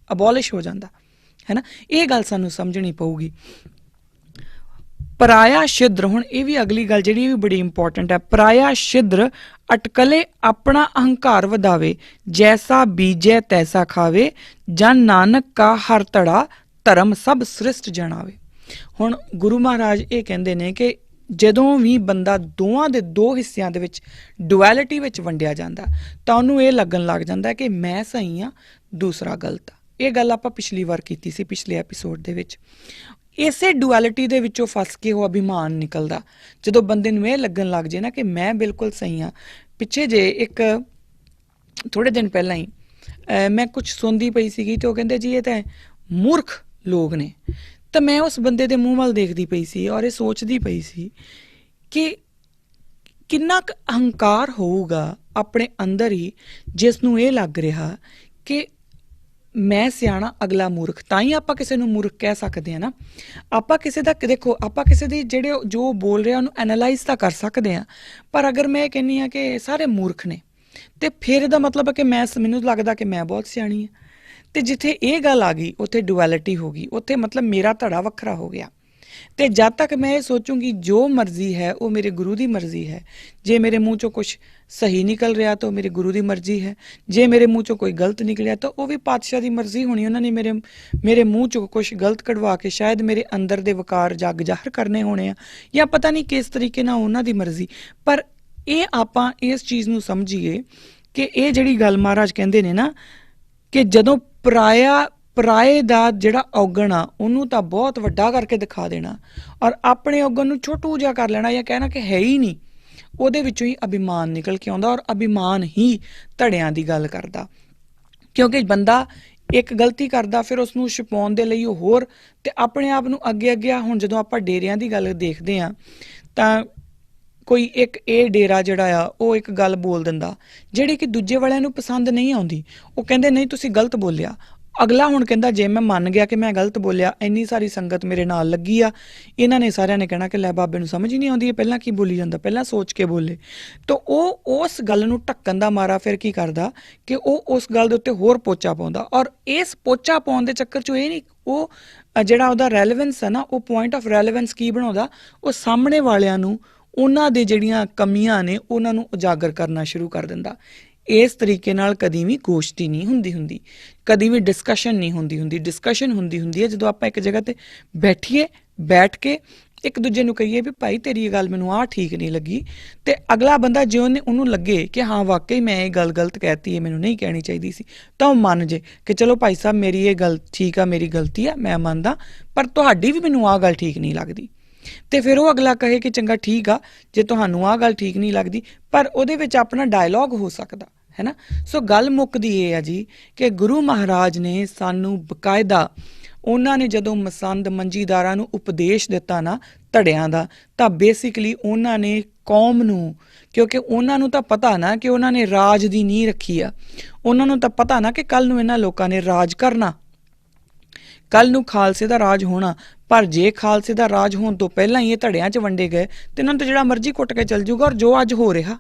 ਅਬੋਲਿਸ਼ ਹੋ ਜਾਂਦਾ, ਹੈ ਨਾ। ਇਹ ਗੱਲ ਸਾਨੂੰ ਸਮਝਣੀ ਪਊਗੀ। ਪਰਾਇਆ ਸ਼ਿਦਰ, ਹੁਣ ਇਹ ਵੀ ਅਗਲੀ ਗੱਲ ਜਿਹੜੀ ਵੀ ਬੜੀ ਇੰਪੋਰਟੈਂਟ ਹੈ। ਪਰਾਇਆ ਸ਼ਿਦਰ ਅਟਕਲੇ ਆਪਣਾ ਅਹੰਕਾਰ ਵਧਾਵੇ, ਜੈਸਾ ਬੀਜੈ ਤੈਸਾ ਖਾਵੇ, ਜਨ ਨਾਨਕ ਕਾ ਹਰ ਧੜਾ ਧਰਮ ਸਭ ਸ੍ਰਿਸ਼ਟ ਜਣਾਵੇ। ਹੁਣ ਗੁਰੂ ਮਹਾਰਾਜ ਇਹ ਕਹਿੰਦੇ ਨੇ ਕਿ ਜਦੋਂ ਵੀ ਬੰਦਾ ਦੋਵਾਂ ਦੇ ਦੋ ਹਿੱਸਿਆਂ ਦੇ ਵਿੱਚ ਡੁਐਲਿਟੀ ਵਿੱਚ ਵੰਡਿਆ ਜਾਂਦਾ ਤਾਂ ਉਹਨੂੰ ਇਹ ਲੱਗਣ ਲੱਗ ਜਾਂਦਾ ਕਿ ਮੈਂ ਸਹੀ ਹਾਂ ਦੂਸਰਾ ਗਲਤ ਆ। ਇਹ ਗੱਲ ਆਪਾਂ ਪਿਛਲੀ ਵਾਰ ਕੀਤੀ ਸੀ, ਪਿਛਲੇ ਐਪੀਸੋਡ ਦੇ ਵਿੱਚ। ਇਸੇ ਡੁਐਲਿਟੀ ਦੇ ਵਿੱਚੋਂ ਫਸ ਕੇ ਉਹ ਅਭਿਮਾਨ ਨਿਕਲਦਾ, ਜਦੋਂ ਬੰਦੇ ਨੂੰ ਇਹ ਲੱਗਣ ਲੱਗ ਜੇ ਨਾ ਕਿ ਮੈਂ ਬਿਲਕੁਲ ਸਹੀ ਹਾਂ। ਪਿੱਛੇ ਜੇ ਇੱਕ ਥੋੜ੍ਹੇ ਦਿਨ ਪਹਿਲਾਂ ਹੀ ਮੈਂ ਕੁਛ ਸੁਣਦੀ ਪਈ ਸੀਗੀ ਤੇ ਉਹ ਕਹਿੰਦੇ ਜੀ ਇਹ ਤਾਂ ਮੂਰਖ ਲੋਕ ਨੇ। ਤਾਂ ਮੈਂ ਉਸ ਬੰਦੇ ਦੇ ਮੂੰਹ ਵੱਲ ਦੇਖਦੀ ਪਈ ਸੀ ਔਰ ਇਹ ਸੋਚਦੀ ਪਈ ਸੀ ਕਿ ਕਿੰਨਾ ਕੁ ਅਹੰਕਾਰ ਹੋਊਗਾ ਆਪਣੇ ਅੰਦਰ ਹੀ, ਜਿਸ ਨੂੰ ਇਹ ਲੱਗ ਰਿਹਾ ਕਿ ਮੈਂ ਸਿਆਣਾ, ਅਗਲਾ ਮੂਰਖ। ਤਾਂ ਹੀ ਆਪਾਂ ਕਿਸੇ ਨੂੰ ਮੂਰਖ ਕਹਿ ਸਕਦੇ ਹਾਂ ਨਾ। ਆਪਾਂ ਕਿਸੇ ਦਾ ਦੇਖੋ, ਆਪਾਂ ਕਿਸੇ ਦੀ ਜਿਹੜੇ ਜੋ ਬੋਲ ਰਿਹਾ ਉਹਨੂੰ ਐਨਾਲਾਈਜ਼ ਤਾਂ ਕਰ ਸਕਦੇ ਹਾਂ, ਪਰ ਅਗਰ ਮੈਂ ਇਹ ਕਹਿੰਦੀ ਹਾਂ ਕਿ ਸਾਰੇ ਮੂਰਖ ਨੇ ਤੇ ਫਿਰ ਇਹਦਾ ਮਤਲਬ ਹੈ ਕਿ ਮੈਨੂੰ ਲੱਗਦਾ ਕਿ ਮੈਂ ਬਹੁਤ ਸਿਆਣੀ ਹਾਂ। ਤੇ ਜਿੱਥੇ ਇਹ ਗੱਲ ਆ ਗਈ ਉੱਥੇ ਡੁਐਲਿਟੀ ਹੋ ਗਈ, ਉੱਥੇ ਮਤਲਬ ਮੇਰਾ ਧੜਾ ਵੱਖਰਾ ਹੋ ਗਿਆ। ਤੇ ਜਦ ਤੱਕ ਮੈਂ ਇਹ ਸੋਚੂੰਗੀ ਜੋ ਮਰਜ਼ੀ ਹੈ ਉਹ ਮੇਰੇ ਗੁਰੂ ਦੀ ਮਰਜ਼ੀ ਹੈ, ਜੇ ਮੇਰੇ ਮੂੰਹ ਚੋਂ ਕੁਛ ਸਹੀ ਨਿਕਲ ਰਿਹਾ ਤਾਂ ਉਹ ਮੇਰੇ ਗੁਰੂ ਦੀ ਮਰਜ਼ੀ ਹੈ, ਜੇ ਮੇਰੇ ਮੂੰਹ ਚੋਂ ਕੋਈ ਗਲਤ ਨਿਕਲਿਆ ਤਾਂ ਉਹ ਵੀ ਪਾਤਸ਼ਾਹ ਦੀ ਮਰਜ਼ੀ ਹੋਣੀ। ਉਹਨਾਂ ਨੇ ਮੇਰੇ ਮੂੰਹ ਚੋਂ ਕੁਛ ਗਲਤ ਕਢਵਾ ਕੇ ਸ਼ਾਇਦ ਮੇਰੇ ਅੰਦਰ ਦੇ ਵਿਕਾਰ ਜਗ ਜ਼ਾਹਰ ਕਰਨੇ ਹੋਣੇ ਆ, ਜਾਂ ਪਤਾ ਨਹੀਂ ਕਿਸ ਤਰੀਕੇ ਨਾਲ ਉਹਨਾਂ ਦੀ ਮਰਜ਼ੀ। ਪਰ ਇਹ ਆਪਾਂ ਇਸ ਚੀਜ਼ ਨੂੰ ਸਮਝੀਏ ਕਿ ਇਹ ਜਿਹੜੀ ਗੱਲ ਮਹਾਰਾਜ ਕਹਿੰਦੇ ਨੇ ਨਾ ਕਿ ਜਦੋਂ ਪਰਾਏ ਦਾ ਜਿਹੜਾ ਔਗਣ ਆ ਉਹਨੂੰ ਤਾਂ ਬਹੁਤ ਵੱਡਾ ਕਰਕੇ ਦਿਖਾ ਦੇਣਾ ਔਰ ਆਪਣੇ ਔਗਣ ਨੂੰ ਛੋਟੂ ਜਿਹਾ ਕਰ ਲੈਣਾ ਜਾਂ ਕਹਿਣਾ ਕਿ ਹੈ ਹੀ ਨਹੀਂ, ਉਹਦੇ ਵਿੱਚੋਂ ਹੀ ਅਭਿਮਾਨ ਨਿਕਲ ਕੇ ਆਉਂਦਾ। ਔਰ ਅਭਿਮਾਨ ਹੀ ਧੜਿਆਂ ਦੀ ਗੱਲ ਕਰਦਾ, ਕਿਉਂਕਿ ਬੰਦਾ ਇੱਕ ਗਲਤੀ ਕਰਦਾ ਫਿਰ ਉਸਨੂੰ ਛੁਪਾਉਣ ਦੇ ਲਈ ਉਹ ਹੋਰ ਤੇ ਆਪਣੇ ਆਪ ਨੂੰ ਅੱਗੇ ਹੁਣ ਜਦੋਂ ਆਪਾਂ ਡੇਰਿਆਂ ਦੀ ਗੱਲ ਦੇਖਦੇ ਹਾਂ ਤਾਂ ਕੋਈ ਇੱਕ ਇਹ ਡੇਰਾ ਜਿਹੜਾ ਆ ਉਹ ਇੱਕ ਗੱਲ ਬੋਲ ਦਿੰਦਾ ਜਿਹੜੀ ਕਿ ਦੂਜੇ ਵਾਲਿਆਂ ਨੂੰ ਪਸੰਦ ਨਹੀਂ ਆਉਂਦੀ। ਉਹ ਕਹਿੰਦੇ ਨਹੀਂ ਤੁਸੀਂ ਗਲਤ ਬੋਲਿਆ। ਅਗਲਾ ਹੁਣ ਕਹਿੰਦਾ ਜੇ ਮੈਂ ਮੰਨ ਗਿਆ ਕਿ ਮੈਂ ਗਲਤ ਬੋਲਿਆ, ਇੰਨੀ ਸਾਰੀ ਸੰਗਤ ਮੇਰੇ ਨਾਲ ਲੱਗੀ ਆ, ਇਹਨਾਂ ਨੇ ਸਾਰਿਆਂ ਨੇ ਕਹਿਣਾ ਕਿ ਲੈ ਬਾਬੇ ਨੂੰ ਸਮਝ ਹੀ ਨਹੀਂ ਆਉਂਦੀ, ਇਹ ਪਹਿਲਾਂ ਕੀ ਬੋਲੀ ਜਾਂਦਾ, ਪਹਿਲਾਂ ਸੋਚ ਕੇ ਬੋਲੇ। ਤਾਂ ਉਹ ਉਸ ਗੱਲ ਨੂੰ ਢੱਕਣ ਦਾ ਮਾਰਾ ਫਿਰ ਕੀ ਕਰਦਾ ਕਿ ਉਹ ਉਸ ਗੱਲ ਦੇ ਉੱਤੇ ਹੋਰ ਪੋਚਾ ਪਾਉਂਦਾ। ਔਰ ਇਸ ਪੋਚਾ ਪਾਉਣ ਦੇ ਚੱਕਰ 'ਚ ਇਹ ਨਹੀਂ, ਉਹ ਜਿਹੜਾ ਉਹਦਾ ਰੈਲੇਵੈਂਸ ਹੈ ਨਾ, ਉਹ ਪੁਆਇੰਟ ਆਫ ਰੈਲੇਵੈਂਸ ਕੀ ਬਣਾਉਂਦਾ, ਉਹ ਸਾਹਮਣੇ ਵਾਲਿਆਂ ਨੂੰ ਉਹਨਾਂ ਦੇ ਜਿਹੜੀਆਂ ਕਮੀਆਂ ਨੇ ਉਹਨਾਂ ਨੂੰ ਉਜਾਗਰ ਕਰਨਾ ਸ਼ੁਰੂ ਕਰ ਦਿੰਦਾ। ਇਸ ਤਰੀਕੇ ਨਾਲ ਕਦੀ ਵੀ ਗੋਸ਼ਟੀ ਨਹੀਂ ਹੁੰਦੀ, ਕਦੀ ਵੀ ਡਿਸਕਸ਼ਨ ਨਹੀਂ ਹੁੰਦੀ। ਡਿਸਕਸ਼ਨ ਹੁੰਦੀ ਹੈ ਜਦੋਂ ਆਪਾਂ ਇੱਕ ਜਗ੍ਹਾ ਤੇ ਬੈਠ ਕੇ ਇੱਕ ਦੂਜੇ ਨੂੰ ਕਹੀਏ ਵੀ ਭਾਈ ਤੇਰੀ ਇਹ ਗੱਲ ਮੈਨੂੰ ਆਹ ਠੀਕ ਨਹੀਂ ਲੱਗੀ, ਤੇ ਅਗਲਾ ਬੰਦਾ ਜੇ ਉਹਨੂੰ ਲੱਗੇ ਕਿ ਹਾਂ ਵਾਕਈ ਮੈਂ ਇਹ ਗੱਲ ਗਲਤ ਕਹਿਤੀ ਹੈ, ਮੈਨੂੰ ਨਹੀਂ ਕਹਿਣੀ ਚਾਹੀਦੀ ਸੀ, ਤਾਂ ਉਹ ਮੰਨ ਜੇ ਕਿ ਚਲੋ ਭਾਈ ਸਾਹਿਬ ਮੇਰੀ ਇਹ ਗੱਲ ਠੀਕ ਆ, ਮੇਰੀ ਗਲਤੀ ਆ, ਮੈਂ ਮੰਨਦਾ, ਪਰ ਤੁਹਾਡੀ ਵੀ ਮੈਨੂੰ ਆਹ ਗੱਲ ਠੀਕ ਨਹੀਂ ਲੱਗਦੀ। ਤੇ ਫਿਰ ਉਹ ਅਗਲਾ ਕਹੇ ਕਿ ਚੰਗਾ ਠੀਕ ਆ, ਜੇ ਤੁਹਾਨੂੰ ਆਹ ਗੱਲ ਠੀਕ ਨਹੀਂ ਲੱਗਦੀ, ਪਰ ਉਹਦੇ ਵਿੱਚ ਆਪਣਾ ਡਾਇਲੋਗ ਹੋ ਸਕਦਾ ਹੈ ਨਾ। ਸੋ ਗੱਲ ਮੁੱਕਦੀ ਇਹ ਆ ਜੀ ਕਿ ਗੁਰੂ ਮਹਾਰਾਜ ਨੇ ਸਾਨੂੰ ਬਕਾਇਦਾ, ਉਹਨਾਂ ਨੇ ਜਦੋਂ ਮਸੰਦ ਮੰਜੀਦਾਰਾਂ ਨੂੰ ਉਪਦੇਸ਼ ਦਿੱਤਾ ਨਾ ਧੜਿਆਂ ਦਾ, ਤਾਂ ਬੇਸਿਕਲੀ ਉਹਨਾਂ ਨੇ ਕੌਮ ਨੂੰ, ਕਿਉਂਕਿ ਉਹਨਾਂ ਨੂੰ ਤਾਂ ਪਤਾ ਨਾ ਕਿ ਉਹਨਾਂ ਨੇ ਰਾਜ ਦੀ ਨੀਂਹ ਰੱਖੀ ਆ, ਉਹਨਾਂ ਨੂੰ ਤਾਂ ਪਤਾ ਨਾ ਕਿ ਕੱਲ ਨੂੰ ਇਹਨਾਂ ਲੋਕਾਂ ਨੇ ਰਾਜ ਕਰਨਾ, ਕੱਲ ਨੂੰ ਖਾਲਸੇ ਦਾ ਰਾਜ ਹੋਣਾ। ਪਰ ਜੇ ਖਾਲਸੇ ਦਾ ਰਾਜ ਹੋਣ ਤੋਂ ਪਹਿਲਾਂ ਹੀ ਇਹ ਧੜਿਆਂ 'ਚ ਵੰਡੇ ਗਏ ਤੇ ਇਹਨਾਂ ਨੂੰ ਤਾਂ ਜਿਹੜਾ ਮਰਜ਼ੀ ਕੁੱਟ ਕੇ ਚੱਲ ਜੂਗਾ। ਔਰ ਜੋ ਅੱਜ ਹੋ ਰਿਹਾ,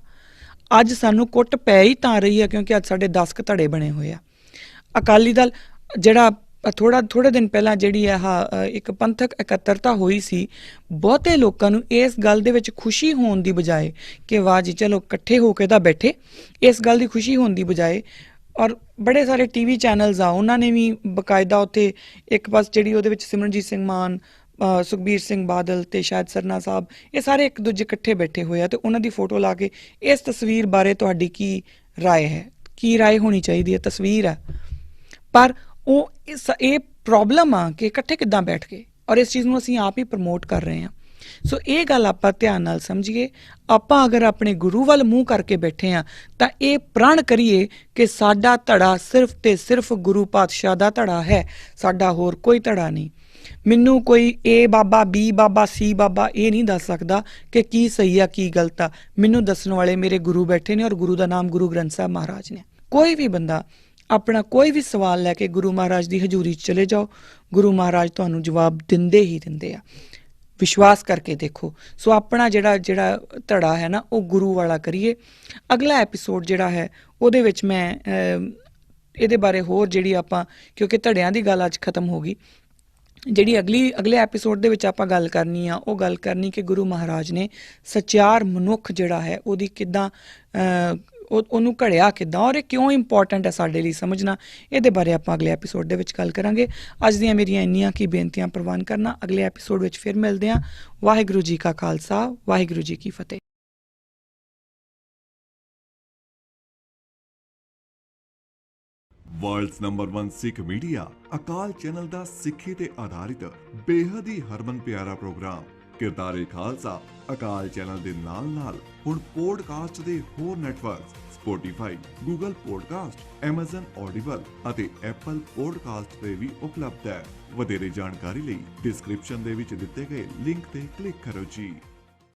ਅੱਜ ਸਾਨੂੰ ਕੁੱਟ ਪੈ ਹੀ ਤਾਂ ਰਹੀ ਆ ਕਿਉਂਕਿ ਅੱਜ ਸਾਡੇ 10 ਕੁ ਧੜੇ ਬਣੇ ਹੋਏ ਆ। ਅਕਾਲੀ ਦਲ ਜਿਹੜਾ ਥੋੜ੍ਹੇ ਦਿਨ ਪਹਿਲਾਂ ਜਿਹੜੀ ਇੱਕ ਪੰਥਕ ਇਕੱਤਰਤਾ ਹੋਈ ਸੀ, ਬਹੁਤੇ ਲੋਕਾਂ ਨੂੰ ਇਸ ਗੱਲ ਦੇ ਵਿੱਚ ਖੁਸ਼ੀ ਹੋਣ ਦੀ ਬਜਾਏ ਕਿ ਵਾਹ ਜੀ ਚਲੋ ਇਕੱਠੇ ਹੋ ਕੇ ਤਾਂ ਬੈਠੇ, ਇਸ ਗੱਲ ਦੀ ਖੁਸ਼ੀ ਹੋਣ ਦੀ ਬਜਾਏ, ਔਰ ਬੜੇ ਸਾਰੇ TV ਚੈਨਲਸ ਆ ਉਹਨਾਂ ਨੇ ਵੀ ਬਕਾਇਦਾ ਉੱਥੇ ਇੱਕ ਪਾਸ ਜਿਹੜੀ ਉਹਦੇ ਵਿੱਚ ਸਿਮਰਨਜੀਤ ਸਿੰਘ ਮਾਨ, ਸੁਖਬੀਰ ਸਿੰਘ ਬਾਦਲ ਤੇ ਸ਼ਾਇਦ ਸਰਨਾ ਸਾਹਿਬ, ਇਹ ਸਾਰੇ ਇੱਕ ਦੂਜੇ ਇਕੱਠੇ ਬੈਠੇ ਹੋਏ ਆ ਤੇ ਉਹਨਾਂ ਦੀ ਫੋਟੋ ਲਾ ਕੇ ਇਸ ਤਸਵੀਰ ਬਾਰੇ ਤੁਹਾਡੀ ਕੀ ਰਾਏ ਹੈ, ਕੀ ਰਾਏ ਹੋਣੀ ਚਾਹੀਦੀ ਹੈ, ਤਸਵੀਰ ਆ। ਪਰ ਉਹ ਇਹ ਪ੍ਰੋਬਲਮ ਆ ਕਿ ਇਕੱਠੇ ਕਿੱਦਾਂ ਬੈਠ ਗਏ, ਔਰ ਇਸ ਚੀਜ਼ ਨੂੰ ਅਸੀਂ ਆਪ ਹੀ ਪ੍ਰਮੋਟ ਕਰ ਰਹੇ ਹਾਂ। ਸੋ ਇਹ ਗੱਲ ਆਪਾਂ ਧਿਆਨ ਨਾਲ ਸਮਝੀਏ। ਆਪਾਂ ਅਗਰ ਆਪਣੇ ਗੁਰੂ ਵੱਲ ਮੂੰਹ ਕਰਕੇ ਬੈਠੇ ਹਾਂ ਤਾਂ ਇਹ ਪ੍ਰਣ ਕਰੀਏ ਕਿ ਸਾਡਾ ਧੜਾ ਸਿਰਫ ਤੇ ਸਿਰਫ ਗੁਰੂ ਪਾਤਸ਼ਾਹ ਦਾ ਧੜਾ ਹੈ, ਸਾਡਾ ਹੋਰ ਕੋਈ ਧੜਾ ਨਹੀਂ। ਮੈਨੂੰ ਕੋਈ A Baba, B Baba, C ਬਾਬਾ ਇਹ ਨਹੀਂ ਦੱਸ ਸਕਦਾ ਕਿ ਕੀ ਸਹੀ ਆ ਕੀ ਗਲਤ ਆ। ਮੈਨੂੰ ਦੱਸਣ ਵਾਲੇ ਮੇਰੇ ਗੁਰੂ ਬੈਠੇ ਨੇ, ਔਰ ਗੁਰੂ ਦਾ ਨਾਮ ਗੁਰੂ ਗ੍ਰੰਥ ਸਾਹਿਬ ਮਹਾਰਾਜ ਨੇ। ਕੋਈ ਵੀ ਬੰਦਾ ਆਪਣਾ ਕੋਈ ਵੀ ਸਵਾਲ ਲੈ ਕੇ ਗੁਰੂ ਮਹਾਰਾਜ ਦੀ ਹਜ਼ੂਰੀ 'ਚ ਚਲੇ ਜਾਓ, ਗੁਰੂ ਮਹਾਰਾਜ ਤੁਹਾਨੂੰ ਜਵਾਬ ਦਿੰਦੇ ਹੀ ਦਿੰਦੇ ਆ। ਵਿਸ਼ਵਾਸ ਕਰਕੇ ਦੇਖੋ। ਸੋ ਆਪਣਾ ਜਿਹੜਾ ਧੜਾ ਹੈ ਨਾ ਉਹ ਗੁਰੂ ਵਾਲਾ ਕਰੀਏ। ਅਗਲਾ ਐਪੀਸੋਡ ਜਿਹੜਾ ਹੈ ਉਹਦੇ ਵਿੱਚ ਮੈਂ ਇਹਦੇ ਬਾਰੇ ਹੋਰ ਜਿਹੜੀ ਆਪਾਂ, ਕਿਉਂਕਿ ਧੜਿਆਂ ਦੀ ਗੱਲ ਅੱਜ ਖਤਮ ਹੋ ਗਈ, ਜਿਹੜੀ ਅਗਲੇ ਐਪੀਸੋਡ ਦੇ ਵਿੱਚ ਆਪਾਂ ਗੱਲ ਕਰਨੀ ਆ, ਉਹ ਗੱਲ ਕਰਨੀ ਕਿ ਗੁਰੂ ਮਹਾਰਾਜ ਨੇ ਸਚਿਆਰ ਮਨੁੱਖ ਜਿਹੜਾ ਹੈ ਉਹਦੀ ਕਿੱਦਾਂ ਉਹਨੂੰ ਘੜਿਆ ਕਿੱਦਾਂ, ਔਰ ਇਹ ਕਿਉਂ ਇੰਪੋਰਟੈਂਟ ਹੈ ਸਾਡੇ ਲਈ ਸਮਝਣਾ। ਇਹਦੇ ਬਾਰੇ ਆਪਾਂ ਅਗਲੇ ਐਪੀਸੋਡ ਦੇ ਵਿੱਚ ਗੱਲ ਕਰਾਂਗੇ। ਅੱਜ ਦੀਆਂ ਮੇਰੀਆਂ ਇੰਨੀਆਂ ਕੀ ਬੇਨਤੀਆਂ ਪ੍ਰਵਾਨ ਕਰਨਾ। ਅਗਲੇ ਐਪੀਸੋਡ ਵਿੱਚ ਫਿਰ ਮਿਲਦੇ ਹਾਂ। ਵਾਹਿਗੁਰੂ ਜੀ ਕਾ ਖਾਲਸਾ, ਵਾਹਿਗੁਰੂ ਜੀ ਕੀ ਫਤਿਹ। ਵਰਲਡਸ ਨੰਬਰ 1 ਸਿੱਖ ਮੀਡੀਆ ਅਕਾਲ ਚੈਨਲ ਦਾ ਸਿੱਖੀ ਤੇ ਆਧਾਰਿਤ ਬੇहद ਹੀ ਹਰਮਨ ਪਿਆਰਾ ਪ੍ਰੋਗਰਾਮ ਕਿਰਦਾਰੇ ਖਾਲਸਾ ਅਕਾਲ ਚੈਨਲ ਦੇ ਨਾਲ-ਨਾਲ ਹੁਣ ਪੋਡਕਾਸਟ ਦੇ ਹੋਰ networks Spotify, Google Podcast, Amazon Audible ਅਤੇ Apple Podcast ਤੇ ਵੀ ਉਪਲਬਧ ਹੈ। ਵਧੇਰੇ ਜਾਣਕਾਰੀ ਲਈ ਡਿਸਕ੍ਰਿਪਸ਼ਨ ਦੇ ਵਿੱਚ ਦਿੱਤੇ ਗਏ ਲਿੰਕ ਤੇ ਕਲਿੱਕ ਕਰੋ ਜੀ।